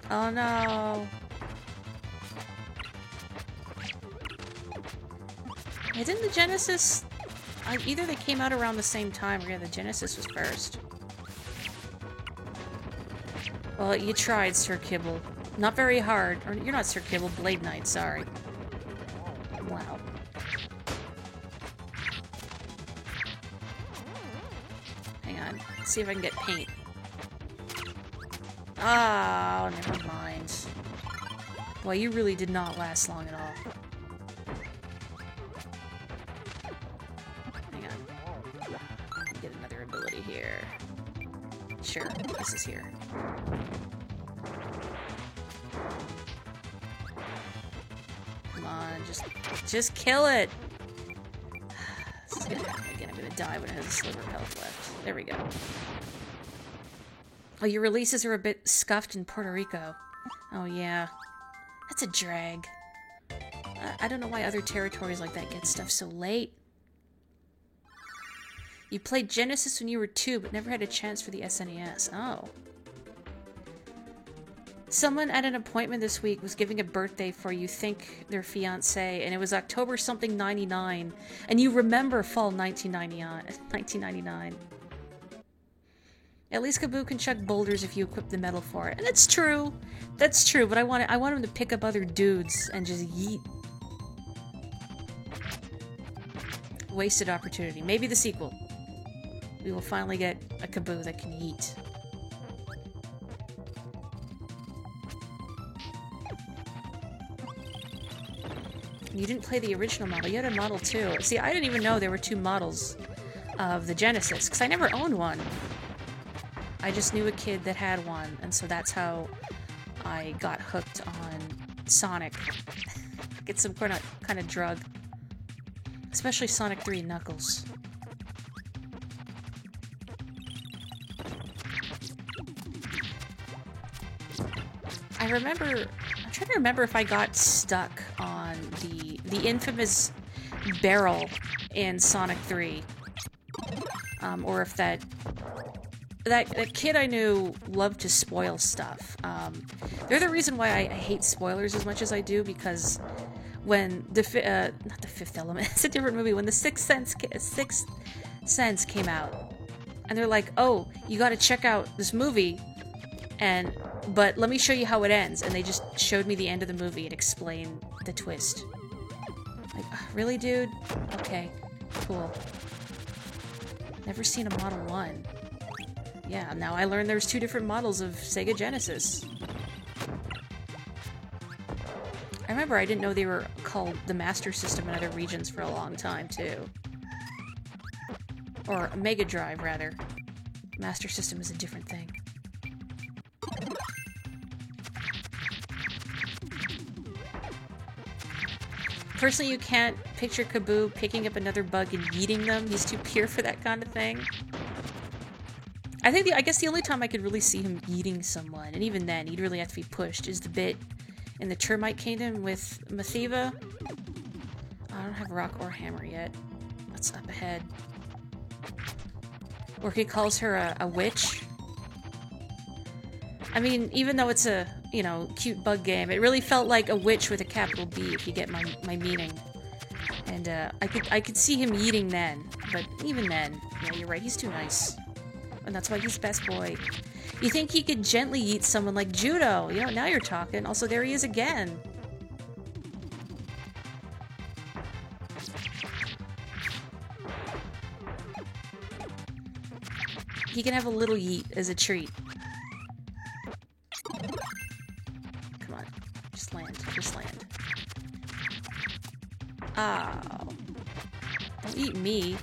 Oh no. Yeah, didn't the Genesis... either they came out around the same time, or yeah, the Genesis was first. Well, you tried, Sir Kibble. Not very hard. Or, you're not Sir Kibble, Blade Knight, sorry. Wow. Hang on. Let's see if I can get paint. Oh, never mind. Boy, you really did not last long at all. Hang on. Get another ability here. Sure, this is here. Come on, just kill it! This is gonna happen again. I'm gonna die when it has a sliver of health left. There we go. Oh, your releases are a bit scuffed in Puerto Rico. Oh, yeah. That's a drag. I don't know why other territories like that get stuff so late. You played Genesis when you were 2, but never had a chance for the SNES. Oh. Someone at an appointment this week was giving a birthday for you think their fiancé, and it was October something 99, and you remember fall 1999. At least Kaboo can chuck boulders if you equip the metal for it. And that's true. That's true, but I want him to pick up other dudes and just yeet. Wasted opportunity. Maybe the sequel. We will finally get a Kaboo that can yeet. You didn't play the original model. You had a Model 2. See, I didn't even know there were 2 models of the Genesis, because I never owned one. I just knew a kid that had one, and so that's how I got hooked on Sonic. Get some kind of drug. Especially Sonic 3 Knuckles. I remember... I'm trying to remember if I got stuck on the infamous barrel in Sonic 3. Or if that kid I knew loved to spoil stuff. They're the reason why I hate spoilers as much as I do, because when not The Fifth Element, it's a different movie, when The Sixth Sense came out, and they're like, oh, you gotta check out this movie, but let me show you how it ends, and they just showed me the end of the movie and explained the twist. Like, really, dude? Okay, cool. Never seen a Model 1. Yeah, now I learned there's 2 different models of Sega Genesis. I remember I didn't know they were called the Master System in other regions for a long time, too. Or Mega Drive, rather. Master System is a different thing. Personally, you can't picture Kaboo picking up another bug and yeeting them. He's too pure for that kind of thing. I guess the only time I could really see him eating someone, and even then, he'd really have to be pushed, is the bit in the Termite Kingdom with Mathiva. I don't have rock or hammer yet. That's up ahead. Where he calls her a witch. I mean, even though it's a, you know, cute bug game, it really felt like a witch with a capital B, if you get my meaning. And I could see him eating then, but even then, yeah, you're right, he's too nice. And that's why he's best boy. You think he could gently eat someone like Judo? You know, now you're talking. Also, there he is again. He can have a little yeet as a treat. Come on. Just land. Just land. Ow. Don't eat me.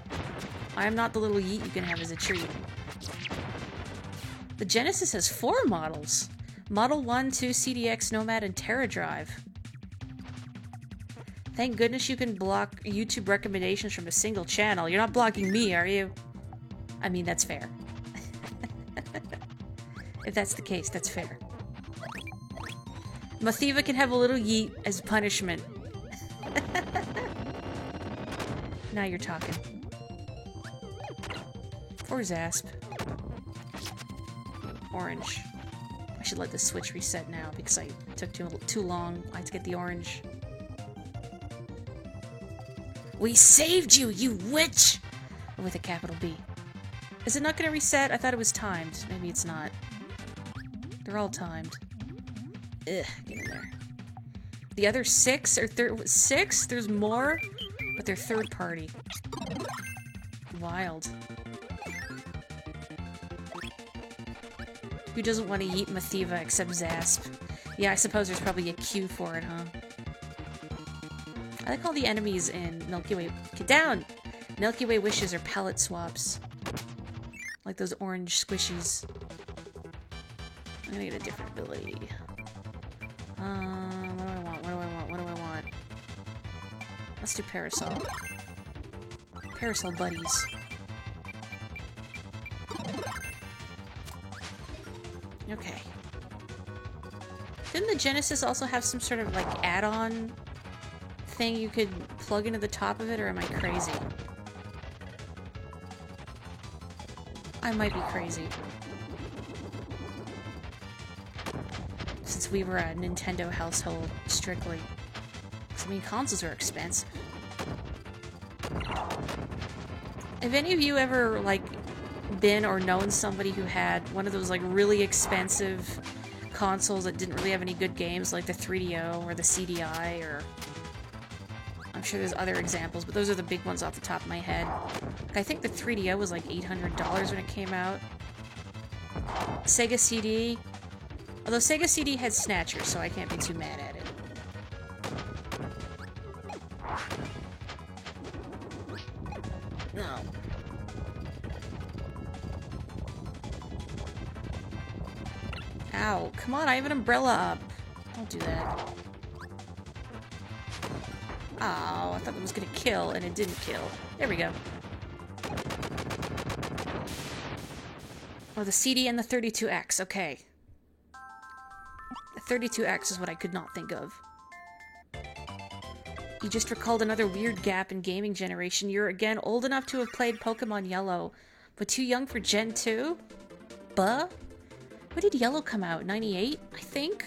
I am not the little yeet you can have as a treat. The Genesis has 4 models. Model 1, 2, CDX, Nomad, and Terra Drive. Thank goodness you can block YouTube recommendations from a single channel. You're not blocking me, are you? I mean, that's fair. If that's the case, that's fair. Mathiva can have a little yeet as punishment. Now you're talking. Or Zasp. Orange. I should let the switch reset now because I took too long. I had to get the orange. We saved you, you witch! With a capital B. Is it not going to reset? I thought it was timed. Maybe it's not. They're all timed. Ugh, get in there. The other 6 or 6? There's more, but they're third party. Wild. Who doesn't want to eat Mathiva except Zasp? Yeah, I suppose there's probably a queue for it, huh? I like all the enemies in Milky Way. Get down! Milky Way wishes are palette swaps. Like those orange squishies. I'm gonna get a different ability. What do I want? What do I want? What do I want? Let's do Parasol. Parasol buddies. Okay. Didn't the Genesis also have some sort of, like, add-on thing you could plug into the top of it, or am I crazy? I might be crazy. Since we were a Nintendo household, strictly. 'Cause, I mean, consoles are expensive. Have any of you ever, like, been or known somebody who had one of those, like, really expensive consoles that didn't really have any good games, like the 3DO or the CDI, or... I'm sure there's other examples, but those are the big ones off the top of my head. I think the 3DO was like $800 when it came out. Sega CD... Although Sega CD had Snatcher, so I can't be too mad at it. Ow. Come on, I have an umbrella up. Don't do that. Oh, I thought it was gonna kill, and it didn't kill. There we go. Oh, the CD and the 32X. Okay. The 32X is what I could not think of. You just recalled another weird gap in gaming generation. You're again old enough to have played Pokemon Yellow, but too young for Gen 2? Buh? When did Yellow come out? 98, I think?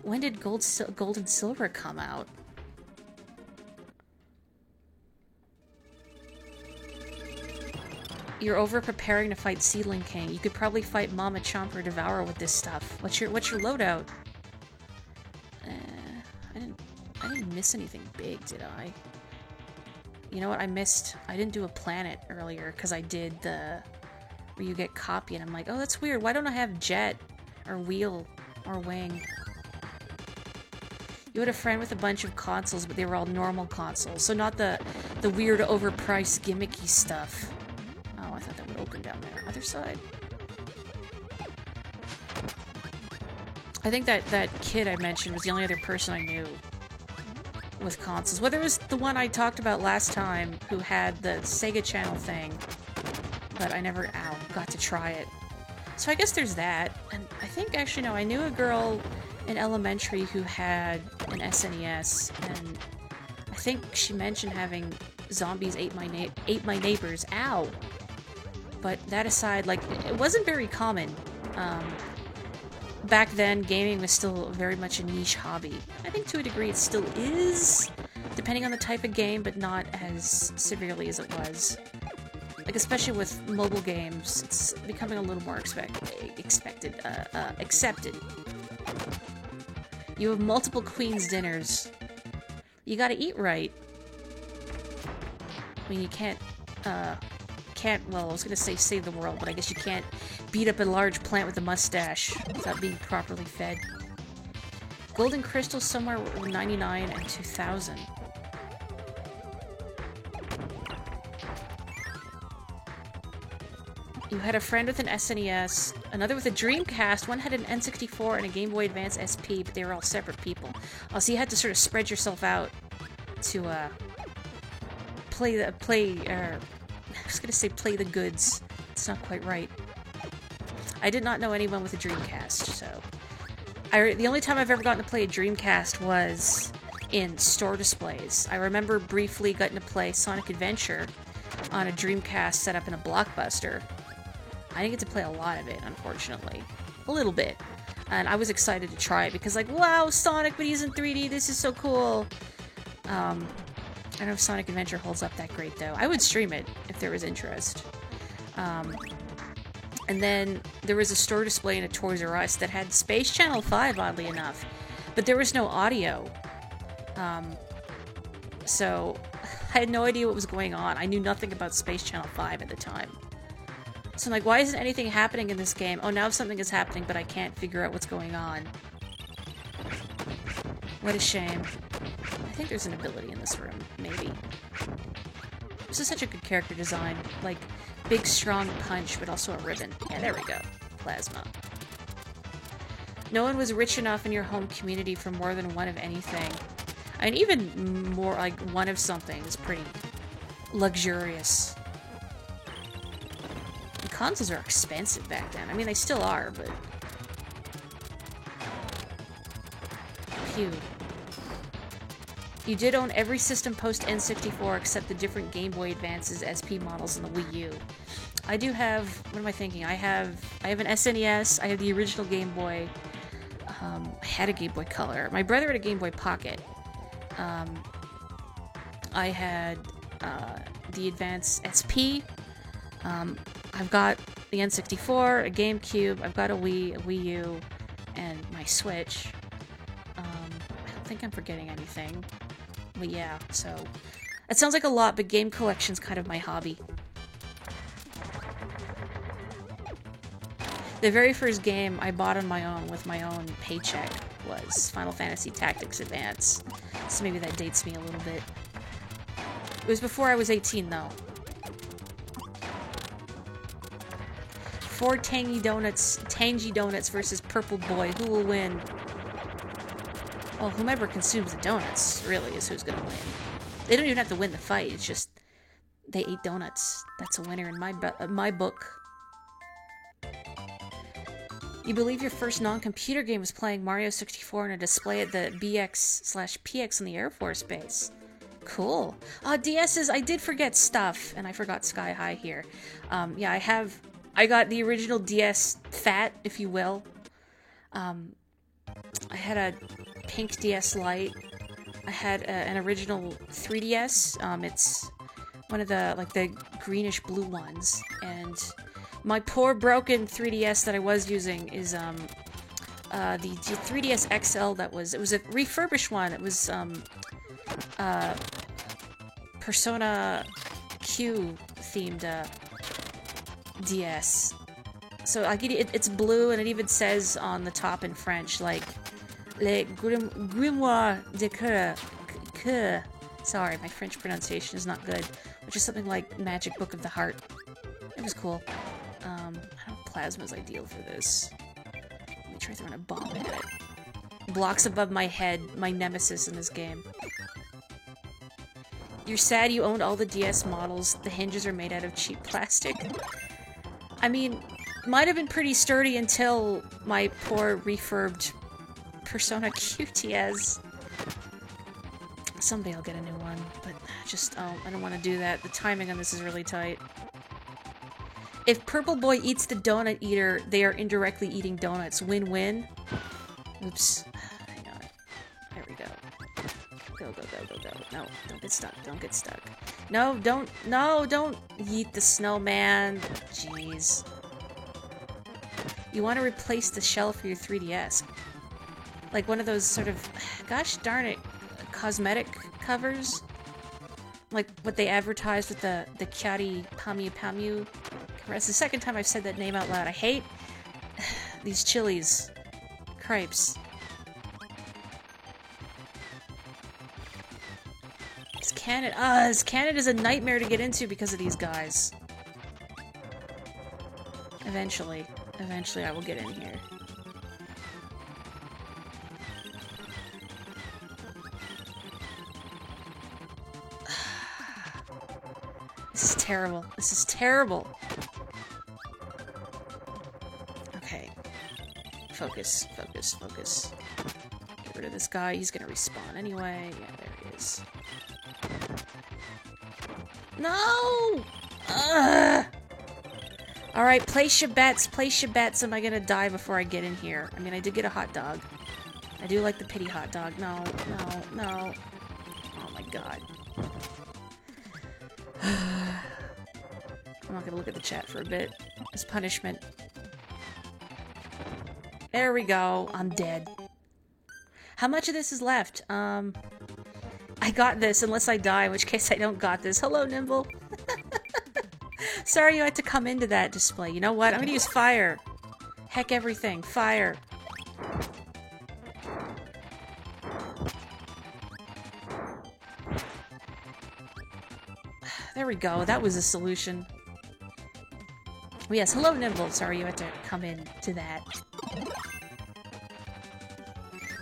When did Gold and Silver come out? You're over preparing to fight Seedling King. You could probably fight Mama Chomp or Devour with this stuff. What's your loadout? I didn't miss anything big, did I? You know what? I didn't do a planet earlier because I did the where you get copy, and I'm like, oh, that's weird. Why don't I have jet or wheel or wing? You had a friend with a bunch of consoles, but they were all normal consoles, so not the weird overpriced gimmicky stuff. Oh, I thought that would open down there. Other side. I think that kid I mentioned was the only other person I knew with consoles. Whether it was the one I talked about last time who had the Sega Channel thing, but I never got to try it. So I guess there's that. And I think, actually, no, I knew a girl in elementary who had an SNES, and I think she mentioned having Zombies Ate My Neighbors. Ow! But that aside, like, it wasn't very common. Back then, gaming was still very much a niche hobby. I think to a degree it still is, depending on the type of game, but not as severely as it was. Like, especially with mobile games, it's becoming a little more accepted. You have multiple Queen's dinners. You gotta eat right. I mean, you can't, well, I was gonna say save the world, but I guess you can't beat up a large plant with a mustache without being properly fed. Golden Crystal somewhere were 99 and 2000. You had a friend with an SNES, another with a Dreamcast, one had an N64 and a Game Boy Advance SP, but they were all separate people. Oh, so you had to sort of spread yourself out to, play the goods. It's not quite right. I did not know anyone with a Dreamcast, so... the only time I've ever gotten to play a Dreamcast was in store displays. I remember briefly getting to play Sonic Adventure on a Dreamcast set up in a Blockbuster. I didn't get to play a lot of it, unfortunately. A little bit. And I was excited to try it because, like, wow, Sonic, but he's in 3D, this is so cool. I don't know if Sonic Adventure holds up that great, though. I would stream it if there was interest. And then there was a store display in a Toys R Us that had Space Channel 5, oddly enough. But there was no audio. So I had no idea what was going on. I knew nothing about Space Channel 5 at the time. So I'm like, why isn't anything happening in this game? Oh, now something is happening, but I can't figure out what's going on. What a shame. I think there's an ability in this room, maybe. This is such a good character design. Like, big, strong punch, but also a ribbon. Yeah, there we go. Plasma. No one was rich enough in your home community for more than one of anything. I mean, even more, like, one of something is pretty luxurious. And consoles are expensive back then. I mean, they still are, but... Phew. You did own every system post-N64 except the different Game Boy Advances SP models and the Wii U. I do have... What am I thinking? I have an SNES, I have the original Game Boy, I had a Game Boy Color. My brother had a Game Boy Pocket. I had the Advance SP. I've got the N64, a GameCube, I've got a Wii, a Wii U, and my Switch. I don't think I'm forgetting anything. But yeah, so... It sounds like a lot, but game collection's kind of my hobby. The very first game I bought on my own with my own paycheck was Final Fantasy Tactics Advance. So maybe that dates me a little bit. It was before I was 18, though. 4 tangy donuts versus Purple Boy. Who will win? Well, whomever consumes the donuts really is who's gonna win. They don't even have to win the fight. It's just they ate donuts. That's a winner in my book. You believe your first non-computer game was playing Mario 64 on a display at the BX/PX in the Air Force Base. Cool. DS's, I did forget stuff, and I forgot Sky High here. Yeah, I got the original DS Fat, if you will. I had a pink DS Lite. I had an original 3DS. It's one of the greenish blue ones, and my poor broken 3DS that I was using is the 3DS XL. It was a refurbished one. It was Persona Q themed DS. So it's blue, and it even says on the top in French, like Le Grimoire de Coeur. Sorry, my French pronunciation is not good. Which is something like Magic Book of the Heart. It was cool. I don't Plasma's ideal for this. Let me try throwing a bomb at it. Blocks above my head, my nemesis in this game. You're sad you owned all the DS models. The hinges are made out of cheap plastic. I mean, might have been pretty sturdy until my poor refurbed Persona QTS. Someday I'll get a new one, but I don't want to do that. The timing on this is really tight. If Purple Boy eats the donut eater, they are indirectly eating donuts. Win-win. Oops. Hang on. There we go. Go. No, don't get stuck. Don't get stuck. No, don't eat the snowman. Jeez. You want to replace the shell for your 3DS. Like one of those sort of, gosh darn it, cosmetic covers. Like what they advertised with the Kyari Pamu. It's the second time I've said that name out loud. I hate these chilies. Crepes. Canada's a nightmare to get into because of these guys. Eventually I will get in here. This is terrible. Okay. Focus. Get rid of this guy. He's gonna respawn anyway. Yeah, there he is. No! Alright, place your bets. Am I gonna die before I get in here? I mean, I did get a hot dog. I do like the pity hot dog. No. Oh my god. I'm not gonna look at the chat for a bit. As punishment. There we go. I'm dead. How much of this is left? I got this, unless I die, in which case I don't got this. Hello, Nimble. Sorry you had to come into that display. You know what? I'm gonna use fire. Heck everything. Fire. There we go. That was a solution. Oh, yes, hello, Nimble. Sorry you had to come in to that.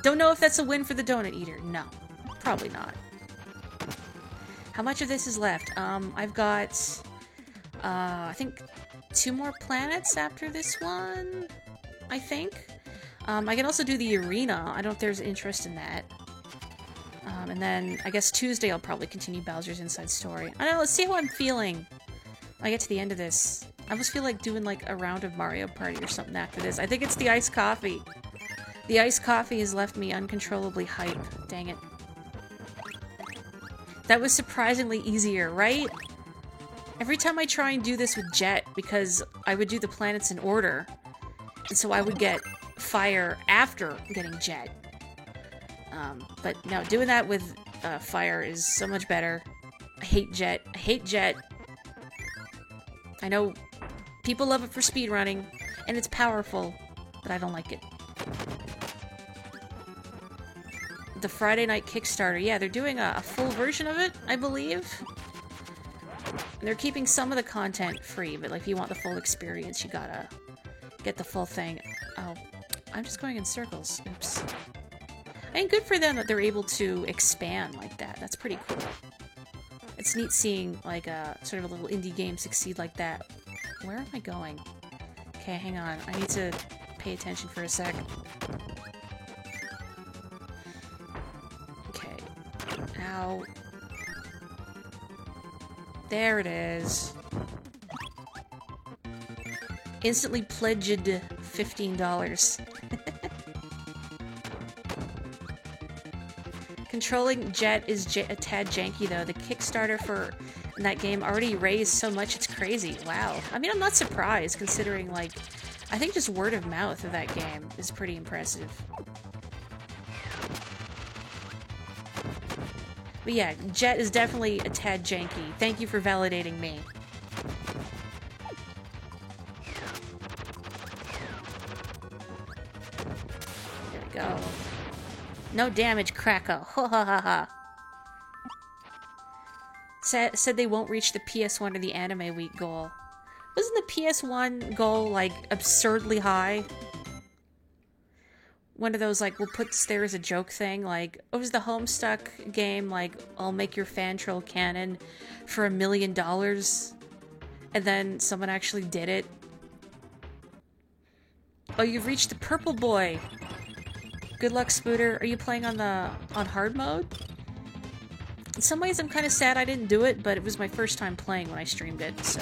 Don't know if that's a win for the donut eater. No, probably not. How much of this is left? I've got, I think 2 more planets after this one, I think. I can also do the arena. I don't know if there's interest in that. And then, I guess Tuesday I'll probably continue Bowser's Inside Story. I don't know, let's see how I'm feeling when I get to the end of this. I almost feel like doing like a round of Mario Party or something after this. I think it's the iced coffee. The iced coffee has left me uncontrollably hype. Dang it. That was surprisingly easier, right? Every time I try and do this with Jet, because I would do the planets in order, and so I would get fire after getting Jet. But no, doing that with fire is so much better. I hate Jet. I know people love it for speedrunning, and it's powerful, but I don't like it. The Friday night Kickstarter. Yeah, they're doing a full version of it, I believe. And they're keeping some of the content free, but like if you want the full experience, you gotta get the full thing. Oh, I'm just going in circles. Oops. I mean, good for them that they're able to expand like that. That's pretty cool. It's neat seeing, like, a sort of a little indie game succeed like that. Where am I going? Okay, hang on. I need to pay attention for a sec. Okay. Ow. There it is. Instantly pledged $15. Controlling Jet is a tad janky, though. The Kickstarter for that game already raised so much, it's crazy. Wow. I mean, I'm not surprised, considering, like, I think just word of mouth of that game is pretty impressive. But yeah, Jet is definitely a tad janky. Thank you for validating me. There we go. No damage, Kracko. Ha ha ha ha. Said they won't reach the PS1 or the Anime Week goal. Wasn't the PS1 goal, like, absurdly high? One of those, like, we'll put this there as a joke thing, like, it was the Homestuck game, like, I'll make your fan troll canon for $1 million, and then someone actually did it. Oh, you've reached the purple boy! Good luck, Spooter. Are you playing on hard mode? In some ways, I'm kind of sad I didn't do it, but it was my first time playing when I streamed it, so...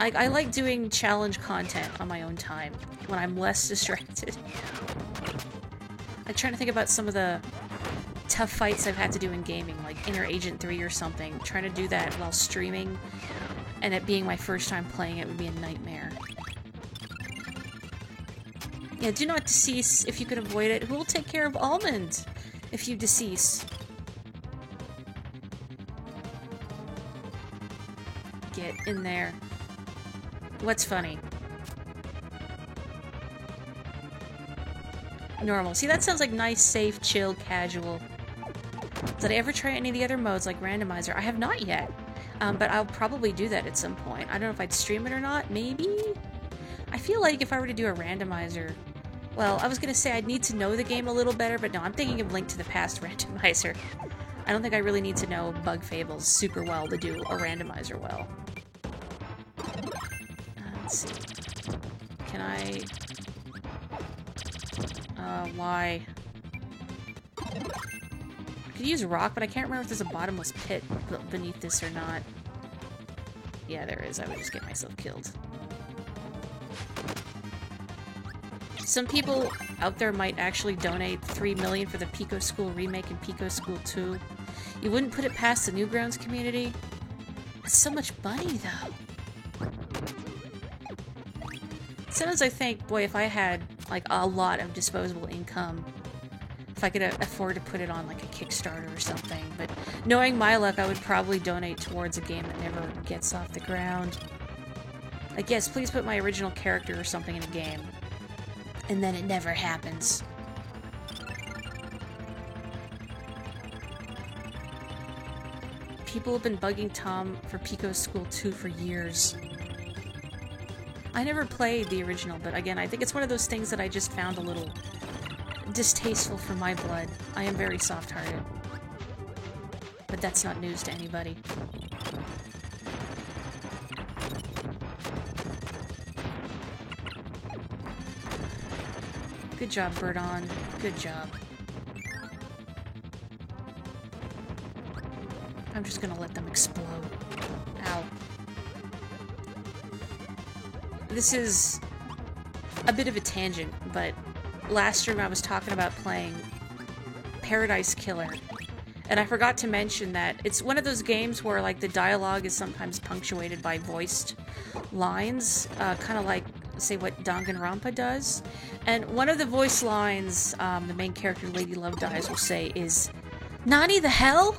I like doing challenge content on my own time, when I'm less distracted. I'm trying to think about some of the tough fights I've had to do in gaming, like Inner Agent 3 or something. Trying to do that while streaming, and it being my first time playing it would be a nightmare. Yeah, do not decease if you can avoid it. Who will take care of Almond if you decease? Get in there. What's funny? Normal. See, that sounds like nice, safe, chill, casual. Did I ever try any of the other modes like randomizer? I have not yet. But I'll probably do that at some point. I don't know if I'd stream it or not. Maybe? I feel like if I were to do a randomizer... Well, I was gonna say I'd need to know the game a little better, but no, I'm thinking of Link to the Past randomizer. I don't think I really need to know Bug Fables super well to do a randomizer well. Let's see. Can I... why? I could use rock, but I can't remember if there's a bottomless pit beneath this or not. Yeah, there is. I would just get myself killed. Some people out there might actually donate $3 million for the Pico School remake and Pico School 2. You wouldn't put it past the Newgrounds community? That's so much money, though. Sometimes I think, boy, if I had, like, a lot of disposable income, if I could afford to put it on, like, a Kickstarter or something. But knowing my luck, I would probably donate towards a game that never gets off the ground. Like, yes, please put my original character or something in a game. And then it never happens. People have been bugging Tom for Pico School 2 for years. I never played the original, but again, I think it's one of those things that I just found a little distasteful for my blood. I am very soft-hearted. But that's not news to anybody. Good job, Birdon. Good job. I'm just gonna let them explode. Ow. This is a bit of a tangent, but last stream I was talking about playing Paradise Killer, and I forgot to mention that it's one of those games where, like, the dialogue is sometimes punctuated by voiced lines, kind of like, say, what Danganronpa does. And one of the voice lines, the main character, Lady Love Dies, will say is, "Nani the hell?"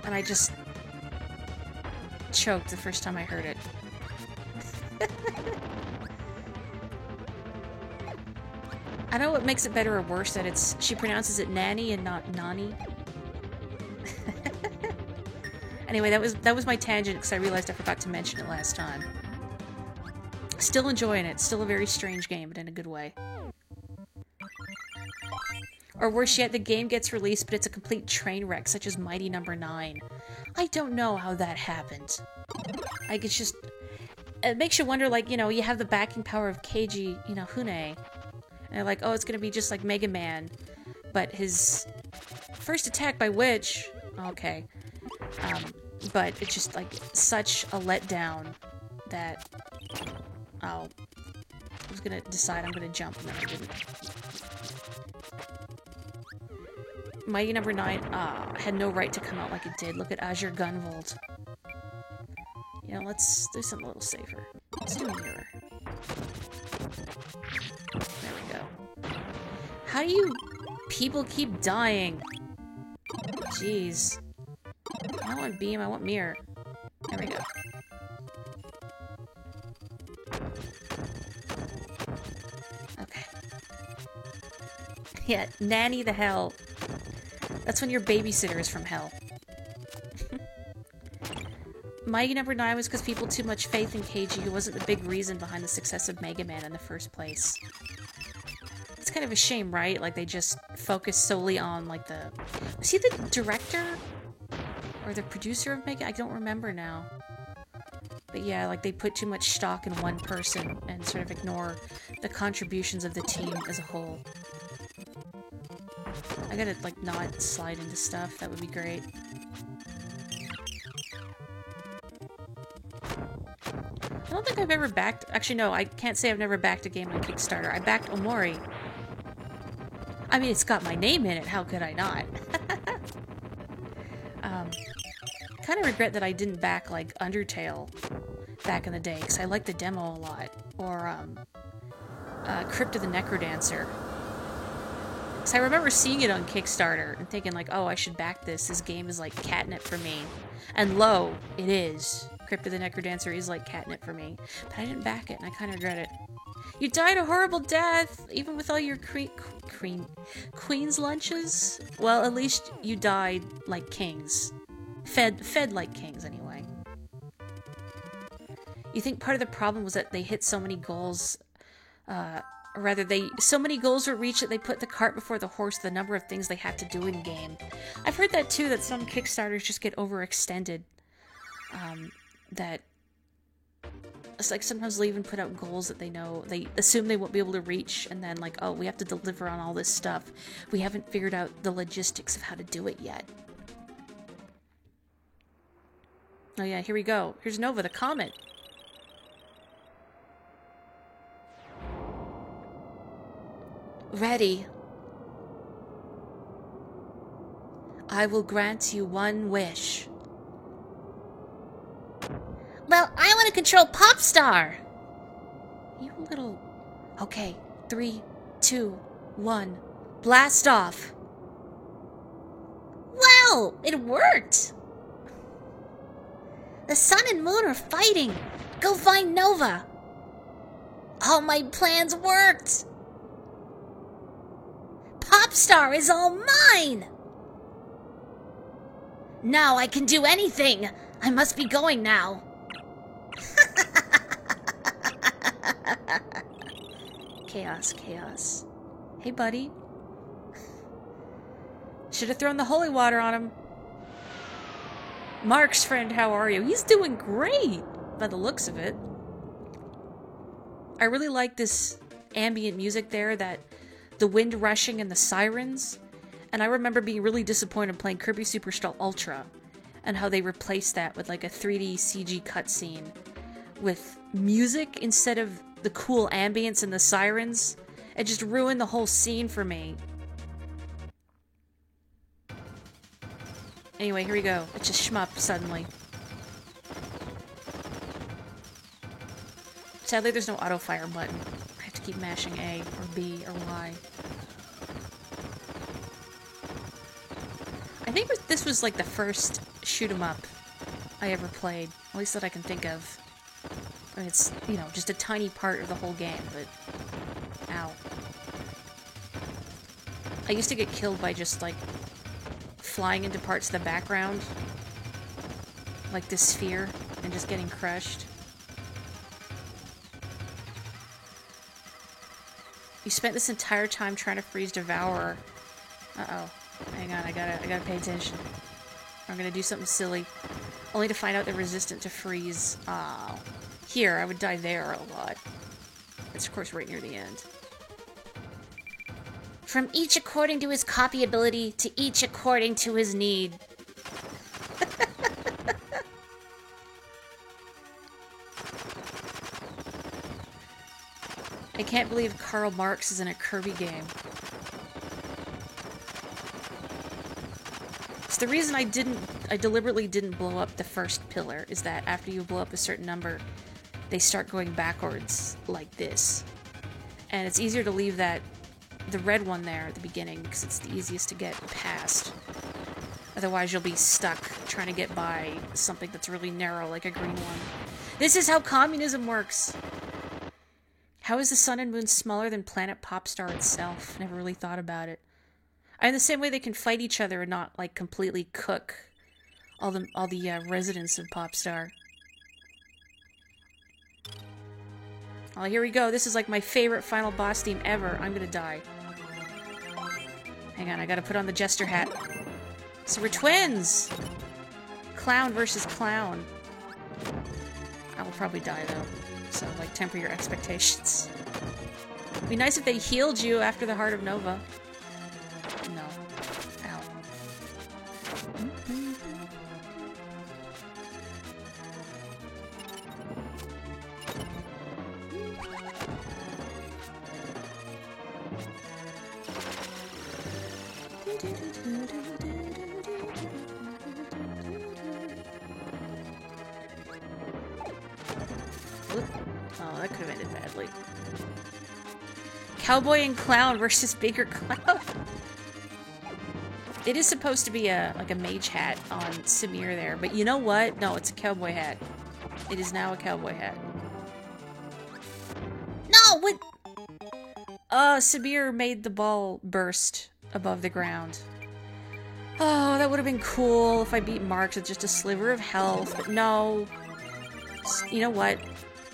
And I just choked the first time I heard it. I don't know what makes it better or worse, that she pronounces it Nanny and not Nani. Anyway, that was my tangent because I realized I forgot to mention it last time. Still enjoying it. Still a very strange game, but in a good way. Or worse yet, the game gets released, but it's a complete train wreck, such as Mighty Number 9. I don't know how that happened. Like, it's just... It makes you wonder, like, you know, you have the backing power of Keiji, you know, Hune. And they're like, oh, it's gonna be just like Mega Man. But his first attack by Witch... Okay. But it's just, like, such a letdown that... Oh. I was gonna decide I'm gonna jump, and then I didn't. Mighty Number 9 had no right to come out like it did. Look at Azure Gunvolt. You know, let's do something a little safer. Let's do Mirror. There we go. How do you people keep dying? Jeez. I don't want Beam, I want Mirror. There we go. Okay. Yeah, nanny the hell. That's when your babysitter is from hell. Mighty Number 9 was because people too much faith in Keiji, who wasn't the big reason behind the success of Mega Man in the first place. It's kind of a shame, right? Like, they just focused solely on, like, the... Was he the director? Or the producer of Mega? I don't remember now. But yeah, like, they put too much stock in one person and sort of ignore the contributions of the team as a whole. I gotta, like, not slide into stuff. That would be great. I don't think I've ever backed... Actually, no, I can't say I've never backed a game on Kickstarter. I backed Omori. I mean, it's got my name in it. How could I not? Kind of regret that I didn't back, like, Undertale back in the day, because I liked the demo a lot. Or, Crypt of the Necrodancer. So I remember seeing it on Kickstarter and thinking, like, oh, I should back this. This game is like catnip for me. And lo, it is. Crypt of the Necrodancer is like catnip for me. But I didn't back it, and I kind of regret it. You died a horrible death, even with all your queen's lunches? Well, at least you died like kings. Fed like kings, anyway. You think part of the problem was that they hit so many goals, or rather, so many goals were reached that they put the cart before the horse, the number of things they had to do in game. I've heard that too, that some Kickstarters just get overextended. That it's like sometimes they'll even put out goals that they know, they assume they won't be able to reach, and then like, oh, we have to deliver on all this stuff. We haven't figured out the logistics of how to do it yet. Oh yeah, here we go. Here's Nova, the comet. Ready. I will grant you one wish. Well, I want to control Popstar. You little... Okay, 3, 2, 1. Blast off. Wow, it worked. The sun and moon are fighting. Go find Nova. All my plans worked. Popstar is all mine. Now I can do anything. I must be going now. Chaos, chaos. Hey, buddy. Should have thrown the holy water on him. Mark's friend, how are you? He's doing great, by the looks of it. I really like this ambient music there, that the wind rushing and the sirens. And I remember being really disappointed playing Kirby Superstar Ultra, and how they replaced that with like a 3D CG cutscene with music instead of the cool ambience and the sirens. It just ruined the whole scene for me. Anyway, here we go. It's just shmup suddenly. Sadly, there's no auto-fire button. I have to keep mashing A, or B, or Y. I think this was like the first shoot-'em-up I ever played. At least that I can think of. I mean, it's, you know, just a tiny part of the whole game, but... Ow. I used to get killed by just, like, flying into parts of the background. Like this sphere, and just getting crushed. You spent this entire time trying to freeze Devourer. Uh-oh. Hang on, I gotta pay attention. I'm gonna do something silly. Only to find out they're resistant to freeze. Oh. Here, I would die there a lot. It's, of course, right near the end. From each according to his copy ability, to each according to his need. I can't believe Karl Marx is in a Kirby game. So the reason I deliberately didn't blow up the first pillar is that after you blow up a certain number, they start going backwards like this. And it's easier to leave the red one there at the beginning because it's the easiest to get past. Otherwise you'll be stuck trying to get by something that's really narrow like a green one. This is how communism works! How is the sun and moon smaller than planet Popstar itself? Never really thought about it. In the same way they can fight each other and not, like, completely cook all the residents of Popstar. Oh, here we go. This is, like, my favorite final boss theme ever. I'm gonna die. Hang on, I gotta put on the jester hat. So we're twins! Clown versus clown. I will probably die, though. So, like, temper your expectations. It'd be nice if they healed you after the Heart of Nova. No. Ow. Oh, that could have ended badly. Cowboy and Clown versus Bigger Clown. It is supposed to be like a mage hat on Samir there, but you know what? No, it's a cowboy hat. It is now a cowboy hat. No, what? Samir made the ball burst above the ground. Oh, that would have been cool if I beat Marx with just a sliver of health, but no. You know what?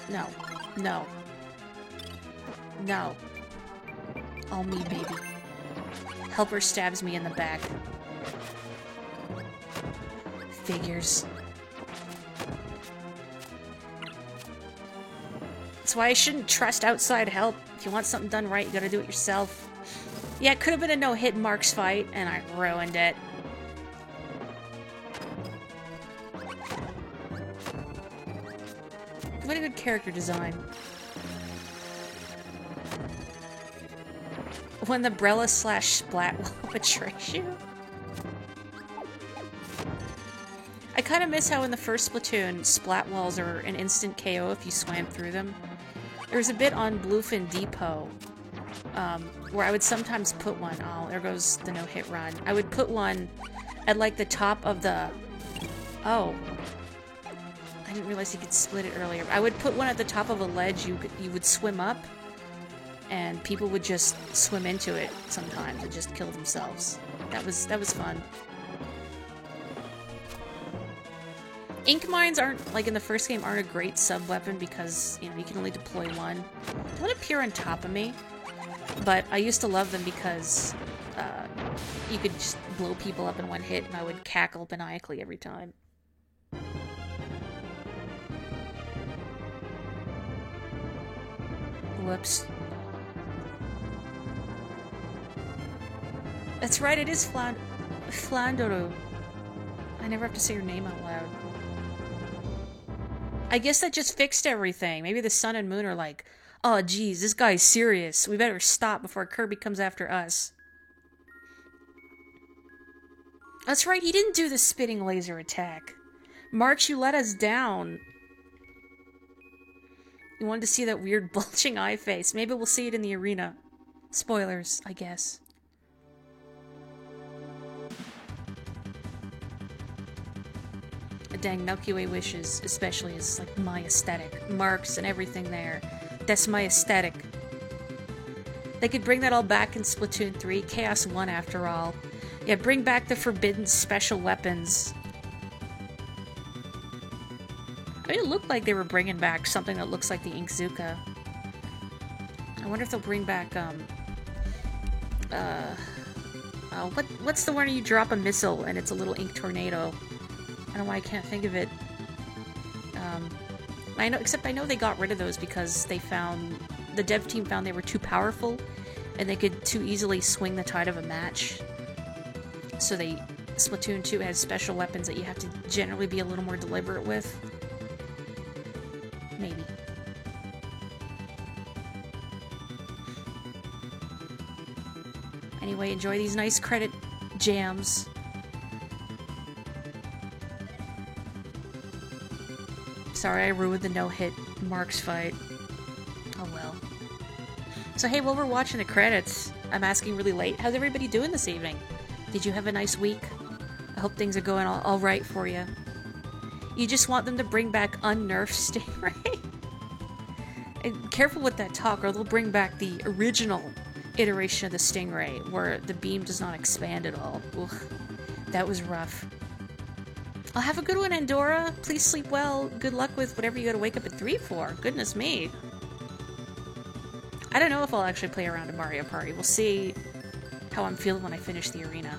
No. No. No. All me, baby. Helper stabs me in the back. Figures. That's why I shouldn't trust outside help. If you want something done right, you gotta do it yourself. Yeah, it could have been a no-hit Marx fight, and I ruined it. What a good character design. When the Brella / Splat will betray you. I kind of miss how in the first Splatoon, Splat walls are an instant KO if you swam through them. There was a bit on Bluefin Depot where I would sometimes put one. Oh, there goes the no-hit run. I would put one at like the top of the... Oh. I didn't realize you could split it earlier. I would put one at the top of a ledge you would swim up, and people would just swim into it sometimes and just kill themselves. That was fun. Ink mines aren't, like in the first game, aren't a great sub-weapon because, you know, you can only deploy one. They would appear on top of me, but I used to love them because you could just blow people up in one hit and I would cackle maniacally every time. Whoops. That's right, it is Flandoro. I never have to say your name out loud. I guess that just fixed everything. Maybe the sun and moon are like, oh geez, this guy's serious. We better stop before Kirby comes after us. That's right, he didn't do the spitting laser attack. March, you let us down. You wanted to see that weird bulging eye face. Maybe we'll see it in the arena. Spoilers, I guess. Dang, Milky Way Wishes especially is like my aesthetic. Marks and everything there. That's my aesthetic. They could bring that all back in Splatoon 3. Chaos 1 after all. Yeah, bring back the forbidden special weapons. I mean, it looked like they were bringing back something that looks like the Inkzooka. I wonder if they'll bring back, what's the one where you drop a missile and it's a little ink tornado? I don't know why I can't think of it. I know they got rid of those because the dev team found they were too powerful and they could too easily swing the tide of a match. So Splatoon 2 has special weapons that you have to generally be a little more deliberate with. Maybe. Anyway, enjoy these nice credit jams. Sorry I ruined the no-hit Marks fight. Oh well. So hey, while we're watching the credits, I'm asking really late, how's everybody doing this evening? Did you have a nice week? I hope things are going all right for you. You just want them to bring back unnerfed Stingray? And careful with that talk, or they'll bring back the original iteration of the Stingray, where the beam does not expand at all. Ugh, that was rough. I'll have a good one, Andorra. Please sleep well. Good luck with whatever you gotta wake up at 3 for. Goodness me. I don't know if I'll actually play around in Mario Party. We'll see how I'm feeling when I finish the arena.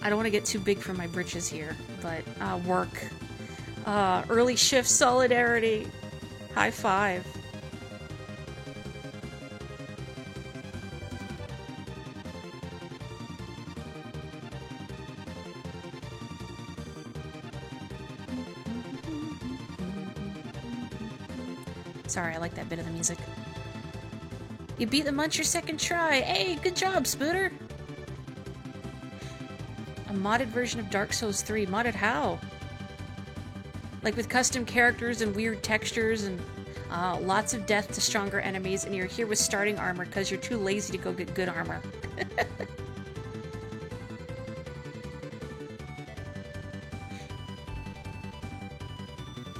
I don't want to get too big for my britches here, but work. Early shift solidarity. High five. Sorry, I like that bit of the music. You beat the Muncher second try! Hey, good job, Spooter! A modded version of Dark Souls 3. Modded how? Like with custom characters and weird textures and lots of death to stronger enemies, and you're here with starting armor because you're too lazy to go get good armor.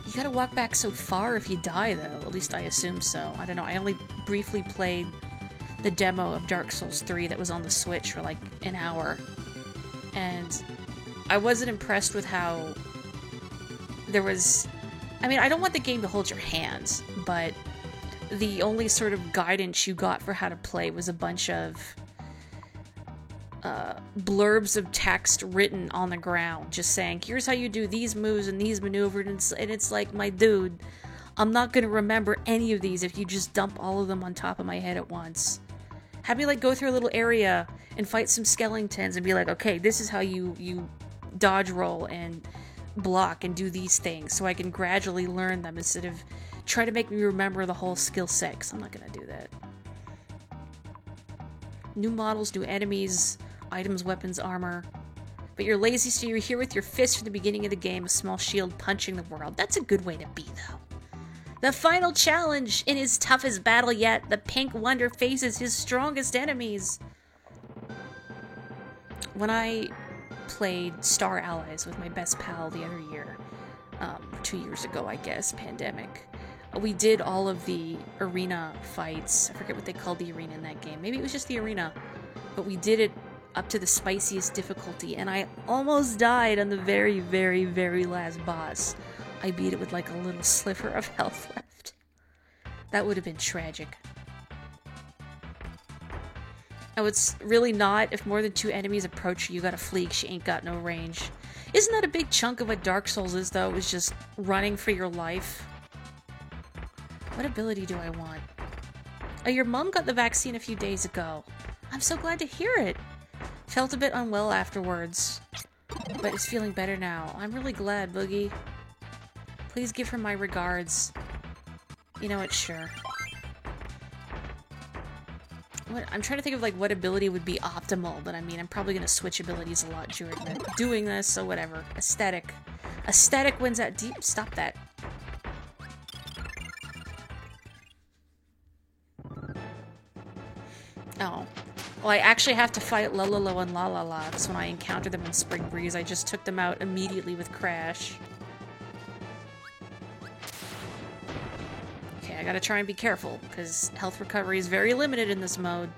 You gotta walk back so far if you die, though. At least I assume so. I don't know. I only briefly played the demo of Dark Souls 3 that was on the Switch for like an hour. And I wasn't impressed with how there was... I mean, I don't want the game to hold your hands, but the only sort of guidance you got for how to play was a bunch of blurbs of text written on the ground, just saying, here's how you do these moves and these maneuvers, and it's like, my dude, I'm not gonna remember any of these if you just dump all of them on top of my head at once. Have me, like, go through a little area and fight some skeletons and be like, okay, this is how you dodge roll and block and do these things, so I can gradually learn them instead of try to make me remember the whole skill set, 'cause I'm not gonna do that. New models, new enemies, items, weapons, armor. But you're lazy, so you're here with your fist from the beginning of the game, a small shield punching the world. That's a good way to be, though. The final challenge! In his toughest battle yet, the Pink Wonder faces his strongest enemies. When I played Star Allies with my best pal the other year, 2 years ago, I guess, pandemic, we did all of the arena fights. I forget what they called the arena in that game. Maybe it was just the arena. But we did it up to the spiciest difficulty, and I almost died on the very, very, very last boss. I beat it with like a little sliver of health left. That would have been tragic. Oh, it's really not. If more than 2 enemies approach you, gotta flee 'cause she ain't got no range. Isn't that a big chunk of what Dark Souls is, though? Is just running for your life? What ability do I want? Oh, your mom got the vaccine a few days ago. I'm so glad to hear it. Felt a bit unwell afterwards, but is feeling better now. I'm really glad, Boogie. Please give her my regards. You know what, sure. I'm trying to think of like what ability would be optimal, but I mean, I'm probably gonna switch abilities a lot during doing this, so whatever. Aesthetic. Aesthetic wins at deep. Stop that. Oh. Well, I actually have to fight Lulalo and Lalala, because when I encountered them in Spring Breeze, I just took them out immediately with Crash. Okay, I gotta try and be careful, because health recovery is very limited in this mode.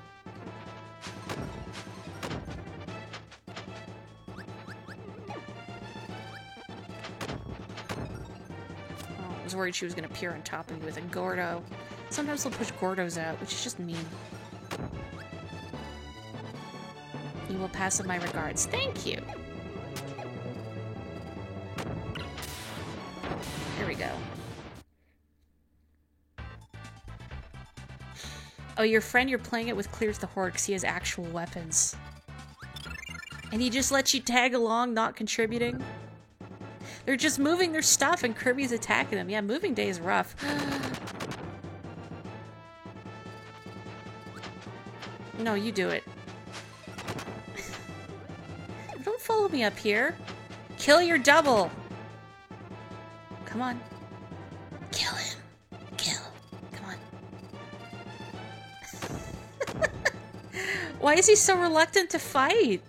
Oh, was worried she was gonna appear on top of me with a Gordo. Sometimes they'll push Gordos out, which is just mean. You will pass on my regards. Thank you. There we go. Oh, your friend you're playing it with clears the horde because he has actual weapons. And he just lets you tag along, not contributing? They're just moving their stuff and Kirby's attacking them. Yeah, moving day is rough. No, you do it. Don't follow me up here. Kill your double. Come on. Kill him. Kill. Come on. Why is he so reluctant to fight?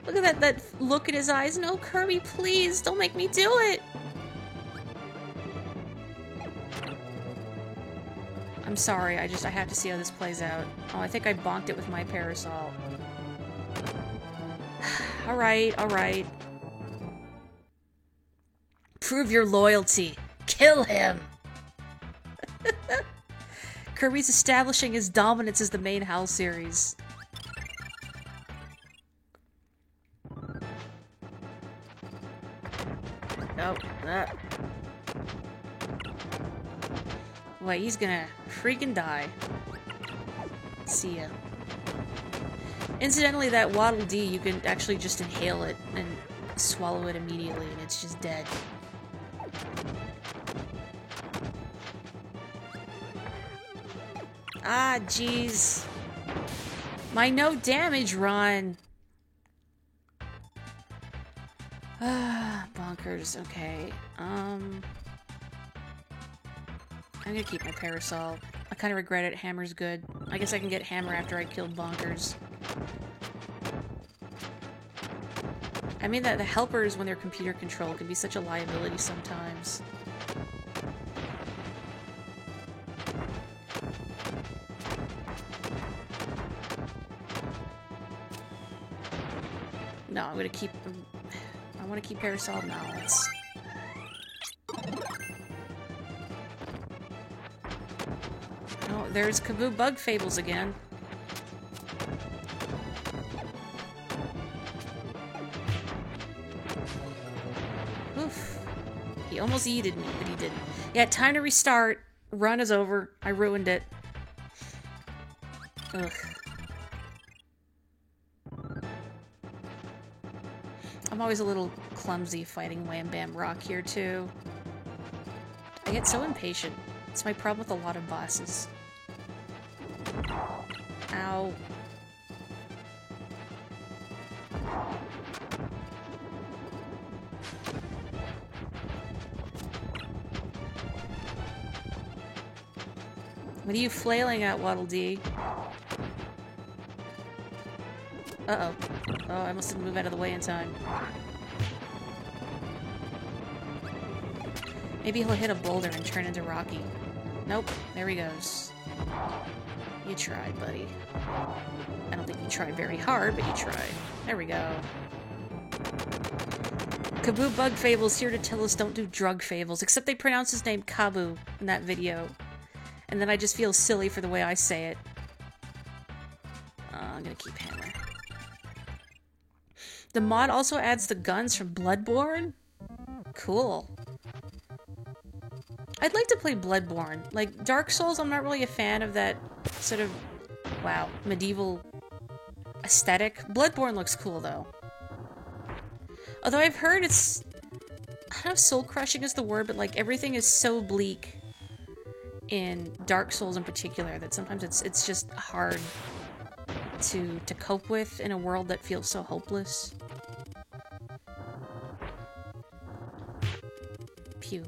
Look at that look in his eyes. No, Kirby, please, don't make me do it. I'm sorry, I have to see how this plays out. Oh, I think I bonked it with my parasol. Alright, alright. Prove your loyalty. Kill him! Kirby's establishing his dominance as the main Hal series. Nope. Wait, he's gonna freaking die. See ya. Incidentally, that Waddle Dee, you can actually just inhale it and swallow it immediately, and it's just dead. Ah, jeez. My no damage run. Ah, bonkers. Okay. I'm gonna keep my parasol. I kind of regret it. Hammer's good. I guess I can get Hammer after I killed Bonkers. I mean that the helpers, when they're computer controlled, can be such a liability sometimes. No, I'm gonna keep... I want to keep Parasol now. Let's... Oh, there's Kaboo Bug Fables again. Oof. He almost yeeted me, but he didn't. Yeah, time to restart. Run is over. I ruined it. Ugh. I'm always a little clumsy fighting Wham Bam Rock here, too. I get so impatient. It's my problem with a lot of bosses. Ow. What are you flailing at, Waddle Dee? Uh-oh. Oh, I must have moved out of the way in time. Maybe he'll hit a boulder and turn into Rocky. Nope. There he goes. You tried, buddy. I don't think you tried very hard, but you tried. There we go. Kaboo Bug Fables here to tell us don't do drug fables, except they pronounce his name Kaboo in that video. And then I just feel silly for the way I say it. I'm gonna keep Hammer. The mod also adds the guns from Bloodborne? Cool. I'd like to play Bloodborne. Like, Dark Souls, I'm not really a fan of that sort of, wow, medieval aesthetic. Bloodborne looks cool, though. Although I've heard it's... I don't know if soul-crushing is the word, but, like, everything is so bleak in Dark Souls in particular that sometimes it's just hard to cope with in a world that feels so hopeless. Pew.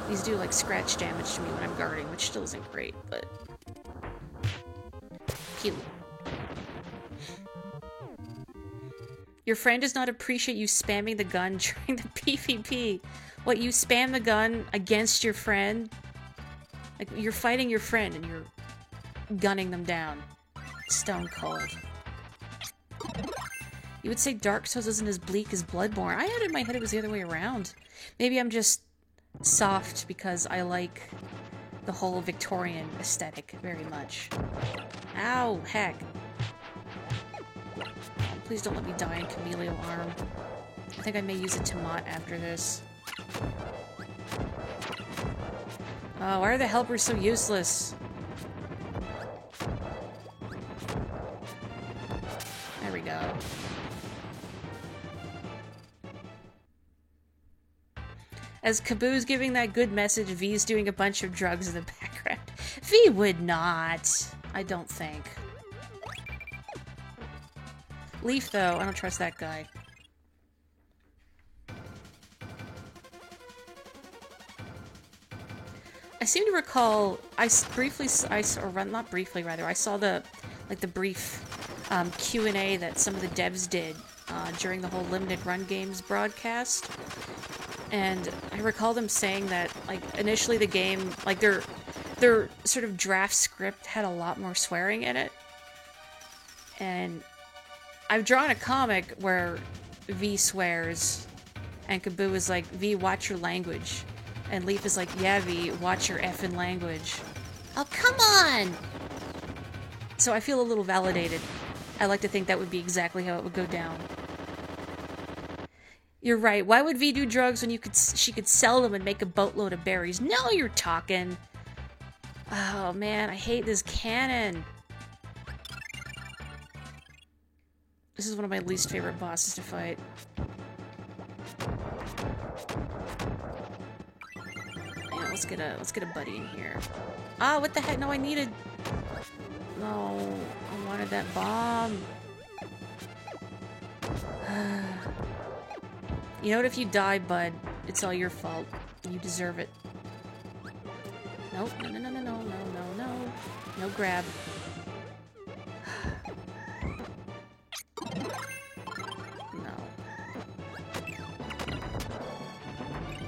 These do, like, scratch damage to me when I'm guarding, which still isn't great, but... Pew. Your friend does not appreciate you spamming the gun during the PvP. What, you spam the gun against your friend? Like, you're fighting your friend and you're gunning them down. Stone cold. You would say Dark Souls isn't as bleak as Bloodborne. I had in my head it was the other way around. Maybe I'm just soft because I like the whole Victorian aesthetic very much. Ow, heck. Please don't let me die in Chameleon Arm. I think I may use a Tomat after this. Oh, why are the helpers so useless? There we go. As Kaboo's giving that good message, V's doing a bunch of drugs in the background. V would not. I don't think. Leaf, though, I don't trust that guy. I seem to recall, I saw the, like, the brief Q&A that some of the devs did during the whole Limited Run Games broadcast. And I recall them saying that, like, initially the game, like, their sort of draft script had a lot more swearing in it. And I've drawn a comic where V swears, and Kaboo is like, V, watch your language. And Leaf is like, yeah, V, watch your effing language. Oh, come on! So I feel a little validated. I like to think that would be exactly how it would go down. You're right. Why would V do drugs when she could sell them and make a boatload of berries? No, you're talking. Oh, man, I hate this cannon. This is one of my least favorite bosses to fight. Yeah, let's get a buddy in here. Ah, what the heck? No, I needed... No, I wanted that bomb. You know what? If you die, bud, it's all your fault. You deserve it. Nope. No, no, no, no, no, no, no, no. No grab. No.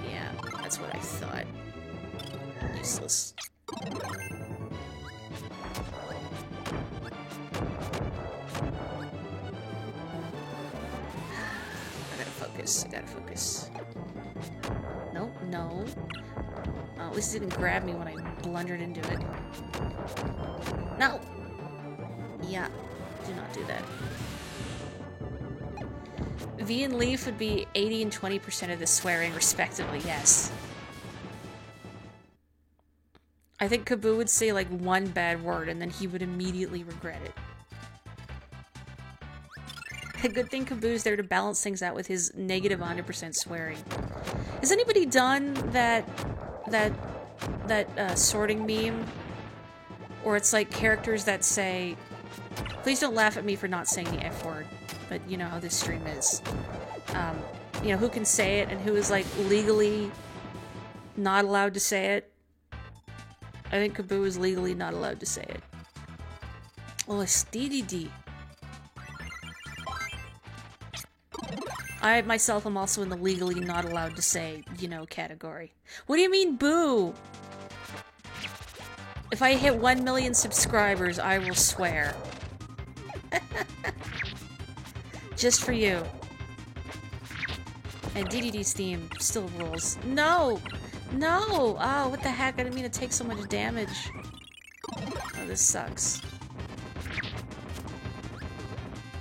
Yeah, that's what I thought. Useless. I gotta focus. Nope, no. Oh, at least it didn't grab me when I blundered into it. No! Yeah, do not do that. V and Leaf would be 80 and 20% of the swearing, respectively, yes. I think Kaboo would say, like, one bad word, and then he would immediately regret it. A good thing Kaboo's there to balance things out with his negative 100% swearing. Has anybody done that sorting meme? Or it's like characters that say, please don't laugh at me for not saying the F word, but you know how this stream is. You know, who can say it and who is, like, legally not allowed to say it. I think Kaboo is legally not allowed to say it. Oh, it's DDD. I, myself, am also in the legally not allowed to say, you know, category. What do you mean, boo? If I hit 1 million subscribers, I will swear. Just for you. And DDD's theme still rules. No! No! Oh, what the heck? I didn't mean to take so much damage. Oh, this sucks.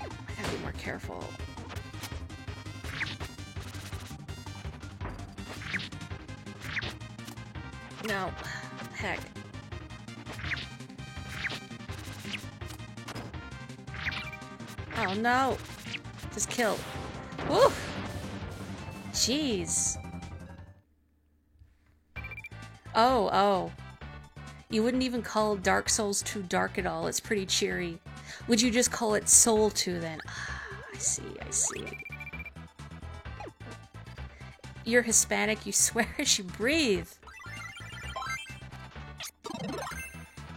I gotta be more careful. No. Heck. Oh no! Just kill. Woo! Jeez. Oh. You wouldn't even call Dark Souls 2 dark at all. It's pretty cheery. Would you just call it Soul 2 then? Ah, I see. You're Hispanic, you swear as you breathe.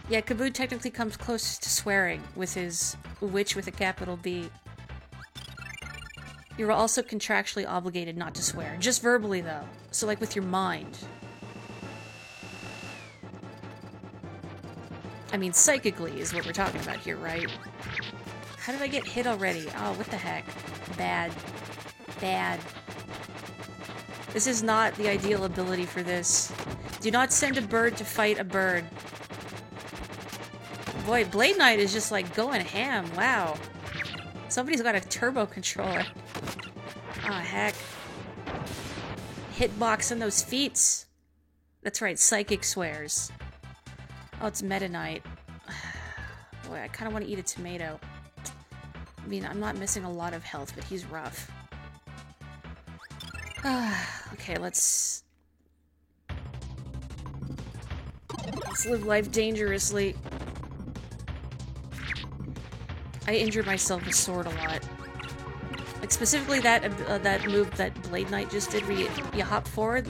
Yeah, Kaboo technically comes close to swearing with his witch with a capital B. You're also contractually obligated not to swear. Just verbally, though. So, like, with your mind. I mean, psychically is what we're talking about here, right? How did I get hit already? Oh, what the heck? Bad. Bad. This is not the ideal ability for this. Do not send a bird to fight a bird. Boy, Blade Knight is just like going ham. Wow. Somebody's got a turbo controller. Oh, heck. Hitbox in those feats. That's right, Psychic swears. Oh, it's Meta Knight. Boy, I kind of want to eat a tomato. I mean, I'm not missing a lot of health, but he's rough. Okay, let's live life dangerously. I injured myself with sword a lot. Like, specifically that that move that Blade Knight just did, where you hop forward.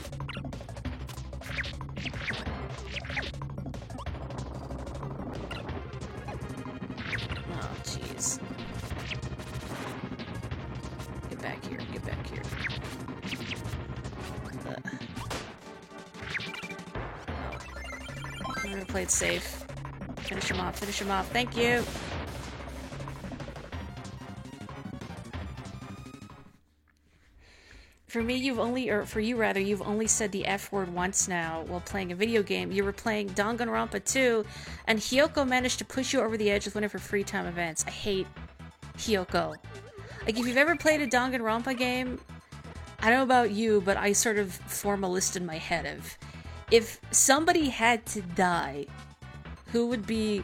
Oh, jeez. Get back here, get back here. I'm gonna play it safe. Finish him off, finish him off. Thank you! For me, for you rather, you've only said the F word once now while playing a video game. You were playing Danganronpa 2, and Hiyoko managed to push you over the edge with one of her free time events. I hate Hiyoko. Like, if you've ever played a Danganronpa game, I don't know about you, but I sort of form a list in my head of, if somebody had to die, who would be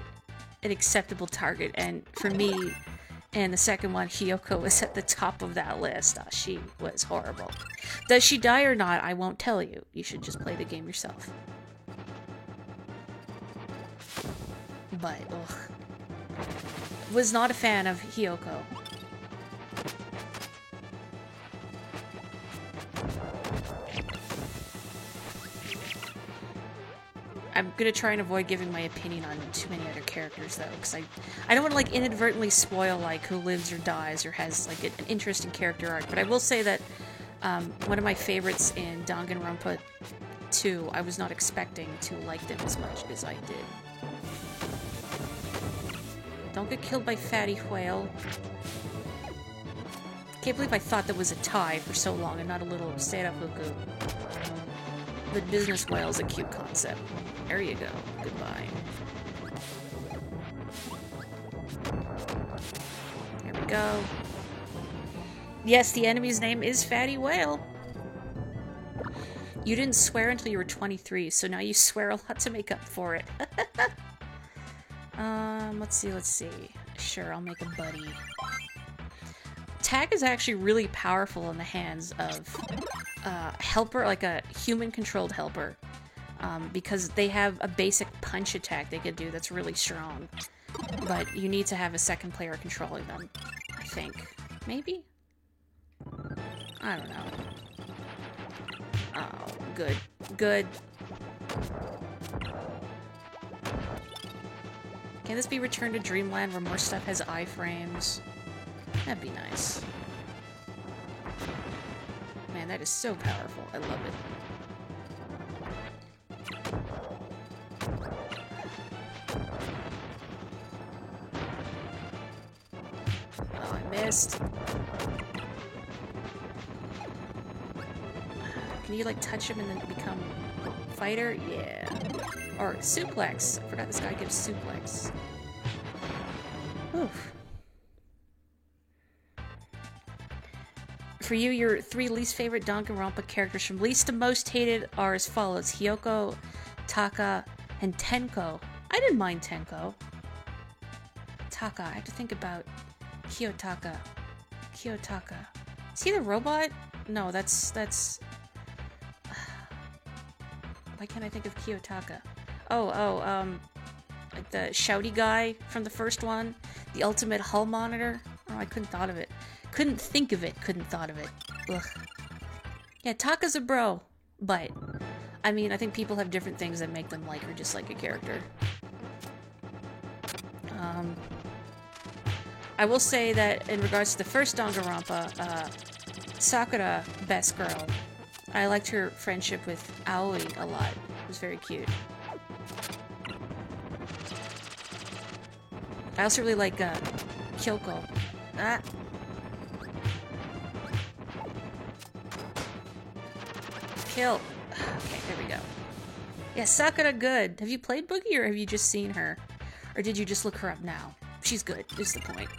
an acceptable target? And for me, and the second one, Hiyoko, was at the top of that list. Oh, she was horrible. Does she die or not? I won't tell you. You should just play the game yourself. But, ugh. Was not a fan of Hiyoko. I'm gonna try and avoid giving my opinion on too many other characters, though, because I don't want to, like, inadvertently spoil, like, who lives or dies or has, like, an interesting character arc. But I will say that one of my favorites in Danganronpa 2, I was not expecting to like them as much as I did. Don't get killed by Fatty Whale. Can't believe I thought that was a tie for so long and not a little Seirafuku. But business whale is a cute concept. There you go. Goodbye. There we go. Yes, the enemy's name is Fatty Whale. You didn't swear until you were 23, so now you swear a lot to make up for it. Let's see. Sure, I'll make a buddy. Tag is actually really powerful in the hands of helper, like a human-controlled helper, because they have a basic punch attack they could do that's really strong, but you need to have a second player controlling them, I think. Maybe? I don't know. Oh, good. Good. Can this be returned to Dreamland where more stuff has iframes? That'd be nice. Man, that is so powerful. I love it. Oh, I missed. Can you, like, touch him and then become fighter? Yeah. Or suplex. I forgot this guy gives suplex. Oof. For you, your 3 least favorite Danganronpa characters from least to most hated are as follows: Hiyoko, Taka, and Tenko. I didn't mind Tenko. Taka, I have to think about Kiyotaka. Kiyotaka. Is he the robot? No, that's... Why can't I think of Kiyotaka? Like the shouty guy from the first one? The ultimate hull monitor? Oh, I couldn't thought of it. Couldn't think of it, couldn't thought of it. Ugh. Yeah, Taka's a bro, but, I mean, I think people have different things that make them like or dislike a character. I will say that in regards to the first Danganronpa, Sakura, best girl. I liked her friendship with Aoi a lot. It was very cute. I also really like Kyoko. Ah. Kill. Okay, there we go. Yeah, Sakura good. Have you played Boogie or have you just seen her? Or did you just look her up now? She's good, is the point.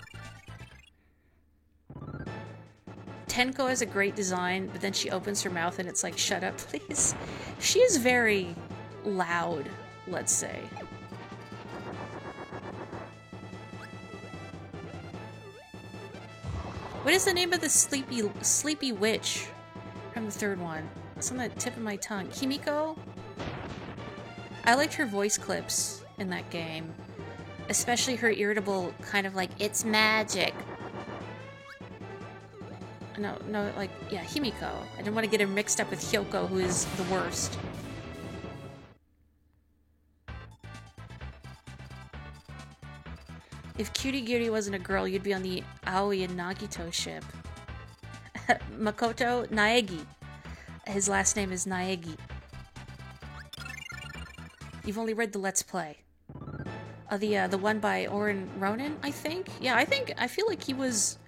Tenko has a great design, but then she opens her mouth and it's like, shut up, please. She is very loud, let's say. What is the name of the sleepy witch from the third one? It's on the tip of my tongue. Himiko? I liked her voice clips in that game. Especially her irritable kind of like, it's magic. No, like, yeah, Himiko. I didn't want to get her mixed up with Hyoko, who is the worst. If Cutie Giri wasn't a girl, you'd be on the Aoi and Nagito ship. Makoto Naegi. His last name is Naegi. You've only read the Let's Play. The one by Oren Ronan, I think? Yeah, I feel like he was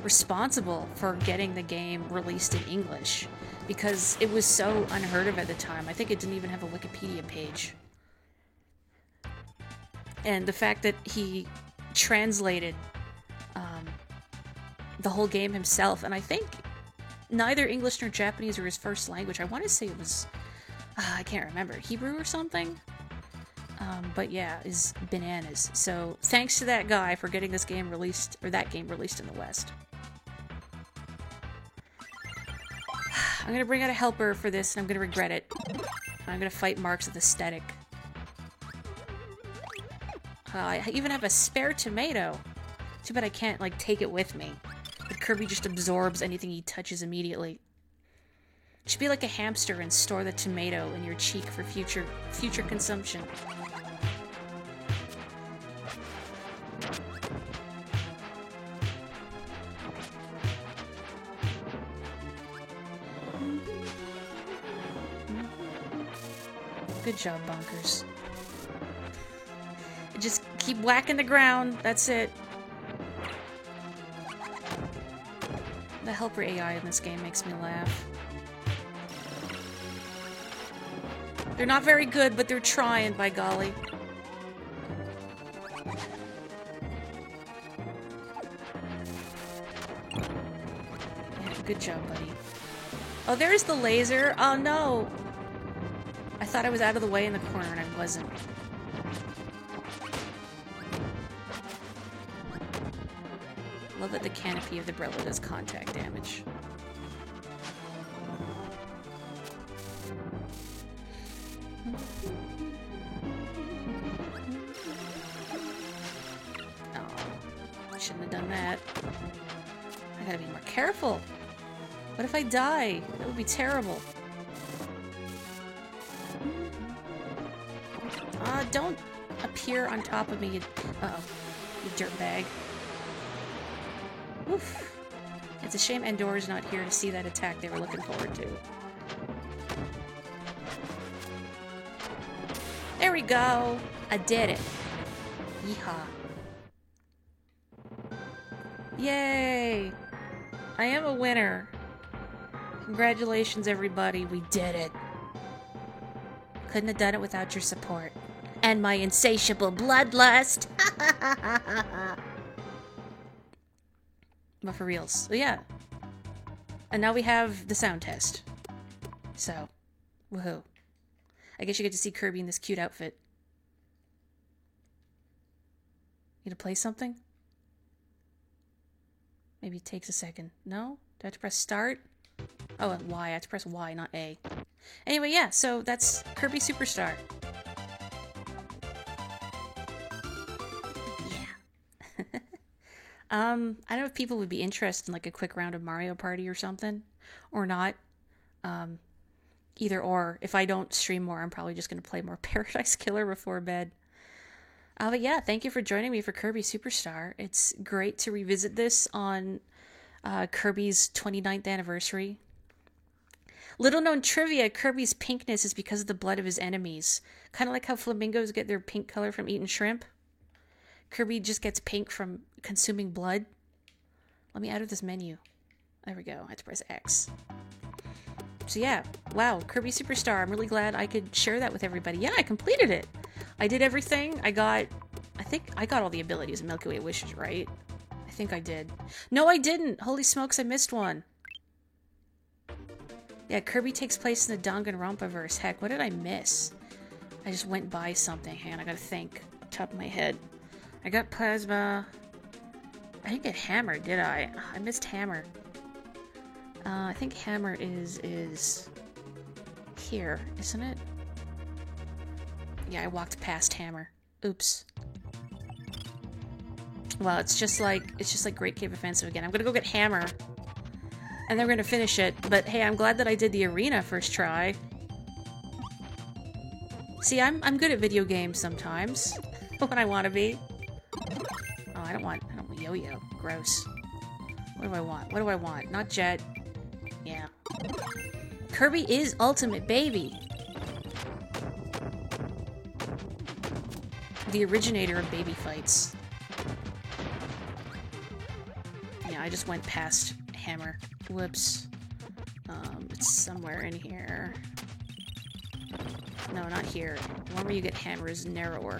responsible for getting the game released in English. Because it was so unheard of at the time. I think it didn't even have a Wikipedia page. And the fact that he translated the whole game himself, and I think neither English nor Japanese were his first language. I want to say it was, I can't remember, Hebrew or something? But yeah, is bananas. So thanks to that guy for getting this game released, or that game released in the West. I'm gonna bring out a helper for this, and I'm gonna regret it. I'm gonna fight Marks with Aesthetic. I even have a spare tomato. Too bad I can't, like, take it with me. But Kirby just absorbs anything he touches immediately. Should be like a hamster and store the tomato in your cheek for future consumption. Good job, Bonkers. Just keep whacking the ground. That's it. The helper AI in this game makes me laugh. They're not very good, but they're trying, by golly. Yeah, good job, buddy. Oh, there's the laser. Oh, no. I thought I was out of the way in the corner, and I wasn't. Love that the canopy of the umbrella does contact damage. Oh, I shouldn't have done that. I gotta be more careful. What if I die? That would be terrible. Don't appear on top of me, you... Uh-oh. You dirtbag. Oof. It's a shame Endor's not here to see that attack they were looking forward to. There we go! I did it. Yeehaw. Yay! I am a winner. Congratulations, everybody. We did it. Couldn't have done it without your support. And my insatiable bloodlust. But for reals. So yeah. And now we have the sound test. So, woohoo. I guess you get to see Kirby in this cute outfit. Need to play something? Maybe it takes a second. No? Do I have to press start? Oh, and Y. I have to press Y, not A. Anyway, yeah, so that's Kirby Superstar. Yeah. I don't know if people would be interested in like a quick round of Mario Party or something. Or not. Either or. If I don't stream more, I'm probably just going to play more Paradise Killer before bed. But yeah, thank you for joining me for Kirby Superstar. It's great to revisit this on Kirby's 29th anniversary. Little known trivia, Kirby's pinkness is because of the blood of his enemies. Kind of like how flamingos get their pink color from eating shrimp. Kirby just gets pink from consuming blood. Let me out of this menu. There we go. I have to press X. So yeah, wow, Kirby Superstar. I'm really glad I could share that with everybody. Yeah, I completed it. I did everything. I think I got all the abilities in Milky Way Wishes, right? I think I did. No, I didn't. Holy smokes, I missed one. Yeah, Kirby takes place in the Danganronpaverse. Heck, what did I miss? I just went by something. Hang on, I gotta think. Top of my head. I got Plasma. I didn't get Hammer, did I? I missed Hammer. I think Hammer is here, isn't it? Yeah, I walked past Hammer. Oops. Well, it's just like Great Cave Offensive again. I'm gonna go get Hammer, and then we're gonna finish it. But hey, I'm glad that I did the arena first try. See, I'm good at video games sometimes when I want to be. Oh, I don't want Yo-Yo. Gross. What do I want? What do I want? Not Jet. Yeah. Kirby is Ultimate Baby. The originator of baby fights. Yeah, I just went past Hammer. Whoops. It's somewhere in here. No, not here. The one where you get Hammer is narrower.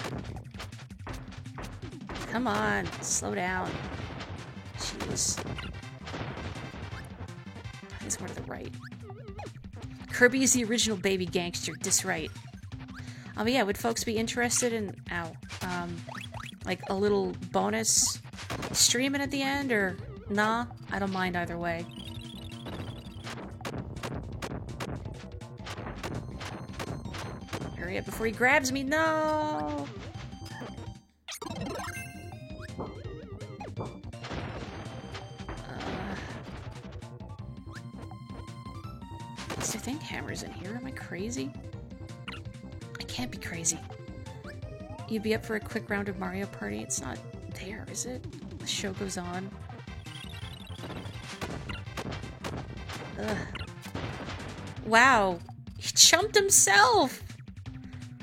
Come on, slow down. Jeez. It's more to the right. Kirby is the original baby gangster. This right. But yeah, would folks be interested in, like a little bonus streaming at the end, or nah? I don't mind either way. Hurry up before he grabs me, no! I think Hammer's in here. Am I crazy? I can't be crazy. You'd be up for a quick round of Mario Party? It's not there, is it? The show goes on. Ugh. Wow. He chumped himself!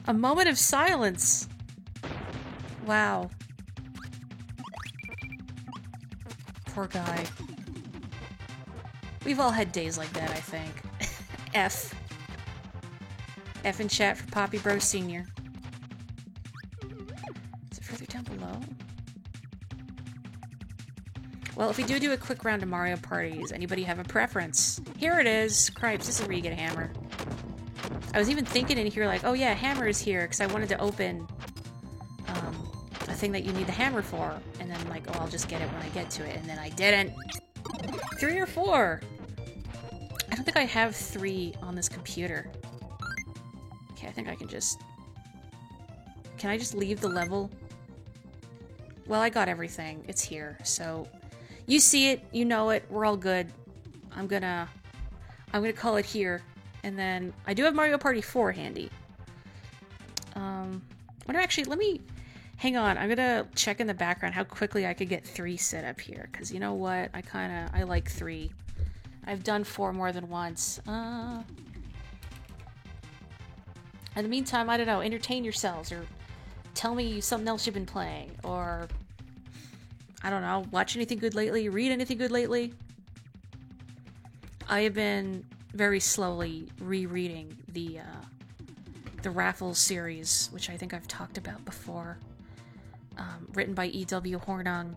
A moment of silence. Wow. Poor guy. We've all had days like that, I think. F. F in chat for Poppy Bros Sr. Is it further down below? Well, if we do a quick round of Mario parties, anybody have a preference? Here it is! Cripes, this is where you get a Hammer. I was even thinking in here like, oh yeah, Hammer is here, because I wanted to open a thing that you need the Hammer for. And then like, oh, I'll just get it when I get to it. And then I didn't. 3 or 4! I don't think I have 3 on this computer. Okay, I think I can just... Can I just leave the level? Well, I got everything. It's here, so... You see it, you know it, we're all good. I'm gonna call it here. And then, I do have Mario Party 4 handy. Actually, let me... Hang on, I'm gonna check in the background how quickly I could get 3 set up here. Because you know what? I like 3. I've done 4 more than once. In the meantime, I don't know, entertain yourselves, or tell me something else you've been playing, or, I don't know, watch anything good lately, read anything good lately. I have been very slowly rereading the Raffles series, which I think I've talked about before, written by E.W. Hornung,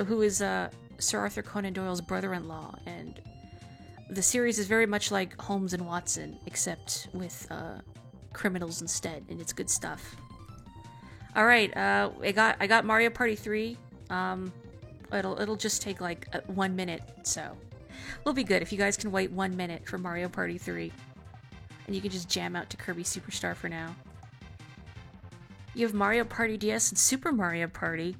who is Sir Arthur Conan Doyle's brother-in-law, and the series is very much like Holmes and Watson, except with criminals instead, and it's good stuff. All right, I got Mario Party 3. It'll just take like 1 minute, so we'll be good if you guys can wait 1 minute for Mario Party 3, and you can just jam out to Kirby Superstar for now. You have Mario Party DS and Super Mario Party.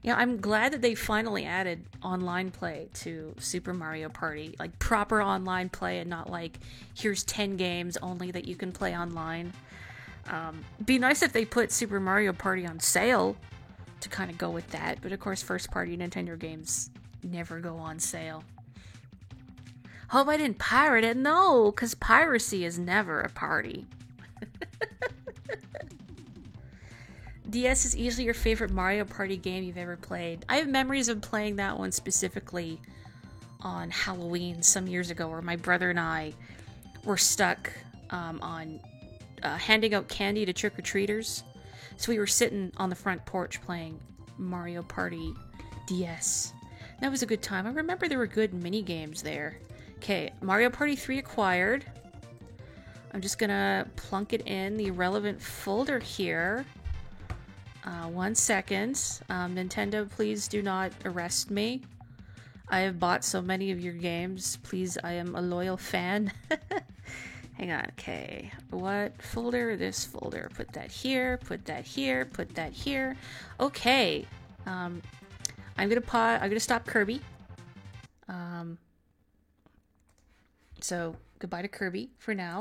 You know, I'm glad that they finally added online play to Super Mario Party. Like, proper online play and not like, here's 10 games only that you can play online. Be nice if they put Super Mario Party on sale to kind of go with that. But of course, first-party Nintendo games never go on sale. Hope I didn't pirate it. No, because piracy is never a party. DS is easily your favorite Mario Party game you've ever played. I have memories of playing that one specifically on Halloween some years ago, where my brother and I were stuck on handing out candy to trick-or-treaters. So we were sitting on the front porch playing Mario Party DS. That was a good time. I remember there were good mini games there. Okay, Mario Party 3 acquired. I'm just gonna plunk it in the relevant folder here. 1 second. Nintendo, please do not arrest me. I have bought so many of your games. Please, I am a loyal fan. Hang on, okay. What folder? This folder. Put that here, put that here, put that here. Okay. I'm gonna stop Kirby. So goodbye to Kirby for now.